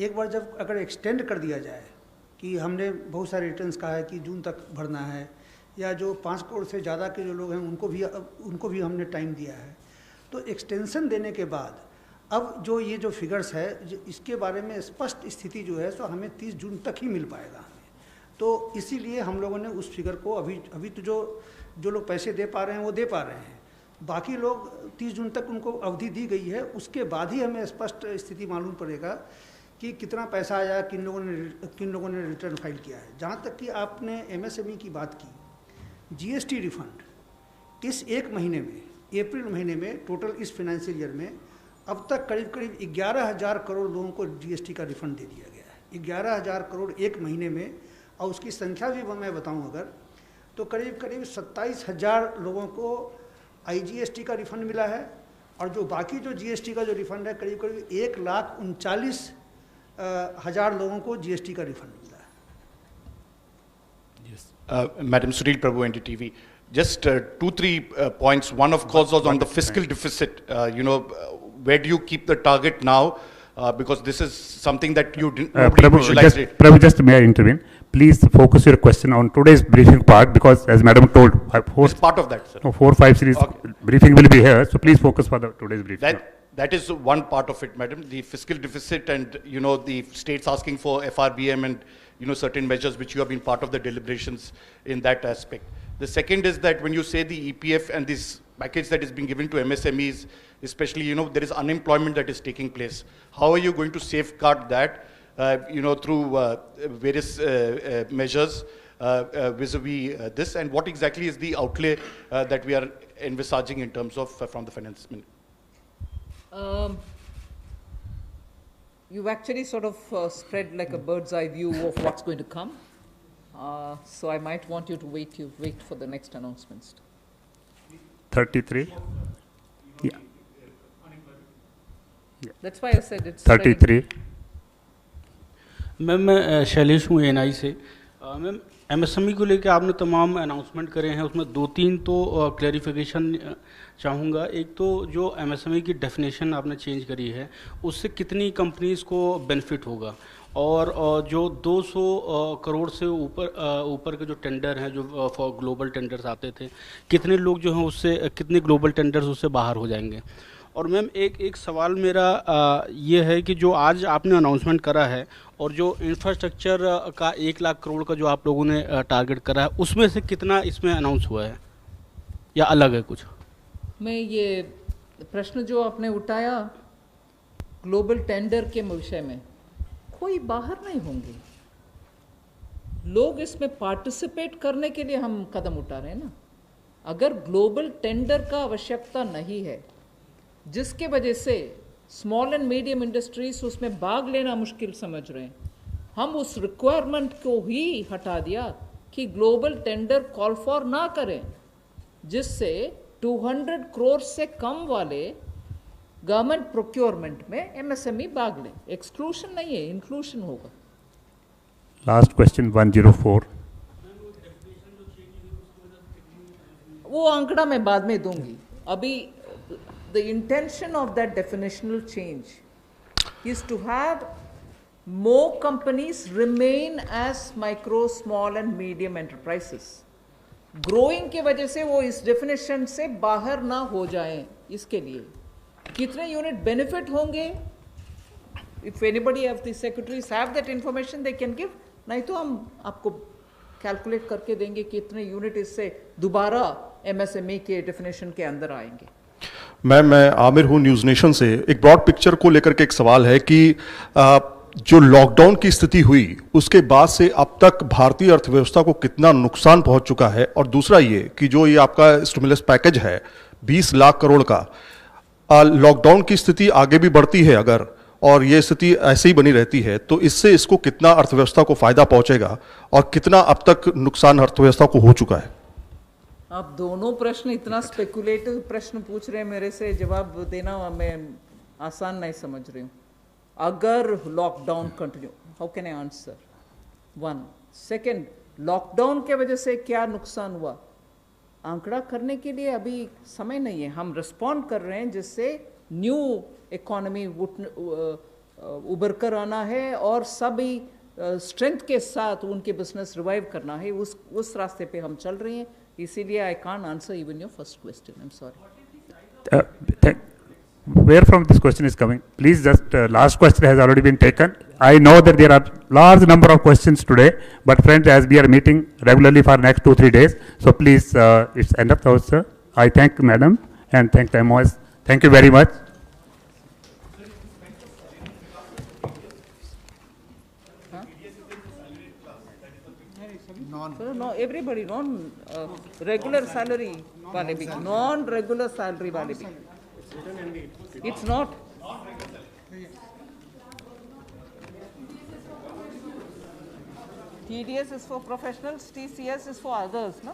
एक बार जब अगर एक्सटेंड कर दिया जाए कि हमने बहुत सारे रिटर्न्स कहा है कि जून तक भरना है, या जो 5 करोड़ से ज़्यादा के जो लोग हैं उनको भी हमने टाइम दिया है, तो एक्सटेंशन देने के बाद अब जो ये जो फिगर्स है इसके बारे में स्पष्ट स्थिति जो है सो हमें 30 जून तक ही मिल पाएगा हमें। तो इसीलिए हम लोगों ने उस फिगर को अभी तो जो लोग पैसे दे पा रहे हैं वो दे पा रहे हैं, बाकी लोग 30 जून तक उनको अवधि दी गई है, उसके बाद ही हमें स्पष्ट स्थिति मालूम पड़ेगा कि कितना पैसा आया, किन लोगों ने रिटर्न फाइल किया है। जहाँ तक कि आपने एमएसएमई की बात की, जीएसटी रिफंड इस एक महीने में, अप्रैल महीने में टोटल इस फाइनेंशियल ईयर में अब तक करीब 11,000 करोड़ लोगों को जीएसटी का रिफंड दे दिया गया है। 11,000 करोड़ एक महीने में, और उसकी संख्या भी मैं बताऊं अगर तो करीब 27,000 लोगों को आईजीएसटी का रिफंड मिला है, और जो बाकी जो जीएसटी का जो रिफंड है करीब 1,39,000 लोगों को जीएसटी का रिफंड मिला है।
Madam Sunil Prabhu, NDTV. Just 2-3 points. One, of course, was on the fiscal deficit. Where do you keep the target now? Because this is something that you didn't visualize it.
Prabhu, just may I intervene? Please focus your question on today's briefing part, because as Madam told,
It's part of that, sir.
4-5 series briefing will be here. So please focus for the today's briefing.
That is one part of it, madam. The fiscal deficit and, the states asking for FRBM and, certain measures which you have been part of the deliberations in that aspect. The second is that when you say the EPF and this package that is being given to MSMEs, especially, there is unemployment that is taking place. How are you going to safeguard that, through various measures vis-a-vis this? And what exactly is the outlay that we are envisaging in terms of from the finance ministry?
You've actually sort of spread like a bird's eye view of what's going to come. So I might want you to wait for the next announcements.
33. Yeah.
That's why I said it's very-
33.
Ma'am मैं शैलेश हूँ NI से। Ma'am MSME को लेकर आपने तमाम announcement करे हैं, उसमें 2-3 तो क्लैरिफिकेशन चाहूँगा। एक तो जो एमएसएमई की डेफिनेशन आपने चेंज करी है उससे कितनी कंपनीज़ को बेनिफिट होगा, और जो 200 करोड़ से ऊपर के जो टेंडर हैं जो फॉर ग्लोबल टेंडर्स आते थे, कितने लोग जो हैं उससे, कितने ग्लोबल टेंडर्स उससे बाहर हो जाएंगे। और मैम एक सवाल मेरा ये है कि जो आज आपने अनाउंसमेंट करा है और जो इंफ्रास्ट्रक्चर का 1 लाख करोड़ का जो आप लोगों ने टारगेट करा है, उसमें से कितना इसमें अनाउंस हुआ है या अलग है कुछ?
मैं ये प्रश्न जो आपने उठाया ग्लोबल टेंडर के विषय में, कोई बाहर नहीं होंगे लोग, इसमें पार्टिसिपेट करने के लिए हम कदम उठा रहे हैं ना। अगर ग्लोबल टेंडर का आवश्यकता नहीं है जिसके वजह से स्मॉल एंड मीडियम इंडस्ट्रीज उसमें भाग लेना मुश्किल समझ रहे हैं, हम उस रिक्वायरमेंट को ही हटा दिया कि ग्लोबल टेंडर कॉल फॉर ना करें, जिससे 200 करोड़ से कम वाले गवर्नमेंट प्रोक्योरमेंट में एमएसएमई भाग लें। एक्सक्लूशन नहीं है, इंक्लूशन होगा।
Last question 104।
वो आंकड़ा मैं बाद में दूंगी। अभी the intention of that definitional change is to have more companies remain as micro, small and medium enterprises. Growing की वजह से वो इस definition से बाहर ना हो जाएं, इसके लिए कितने यूनिट बेनिफिट होंगे, if anybody of the secretaries have that information they can give, नहीं तो हम आपको कैलकुलेट करके देंगे कितने यूनिट इससे दोबारा एमएसएमई के डेफिनेशन के अंदर आएंगे।
मैं आमिर हूँ न्यूज़ नेशन से। एक ब्रॉड पिक्चर को लेकर के एक सवाल है कि जो लॉकडाउन की स्थिति हुई उसके बाद से अब तक भारतीय अर्थव्यवस्था को कितना नुकसान पहुंच चुका है, और दूसरा ये कि जो ये आपका स्टिमुलस पैकेज है 20 लाख करोड़ का, लॉकडाउन की स्थिति आगे भी बढ़ती है अगर, और ये स्थिति ऐसे ही बनी रहती है, तो इससे इसको कितना अर्थव्यवस्था को फायदा पहुंचेगा और कितना अब तक नुकसान अर्थव्यवस्था को हो चुका है?
आप दोनों प्रश्न इतना स्पेकुलेटिव प्रश्न पूछ रहे हैं, मेरे से जवाब देना मैं आसान नहीं समझ रही हूँ। अगर lockdown continue, how can I answer? 1 second, lockdown के वजह से क्या नुकसान हुआ आंकड़ा करने के लिए अभी समय नहीं है। हम रिस्पॉन्ड कर रहे हैं जिससे न्यू इकोनॉमी उभर कर आना है और सभी स्ट्रेंथ के साथ उनके बिजनेस रिवाइव करना है, उस रास्ते पे हम चल रहे हैं। इसीलिए I can't answer even your first question. I'm sorry.
Where from this question is coming? Please just last question has already been taken. I know that there are large number of questions today, but friends, as we are meeting regularly for next 2-3 days, so please it's end of those. I thank Madam and thank the MOS. Thank you very much.
No, everybody, regular salary वाले भी, non regular salary वाले भी. It's not. TDS is for professionals, TCS is for others, no?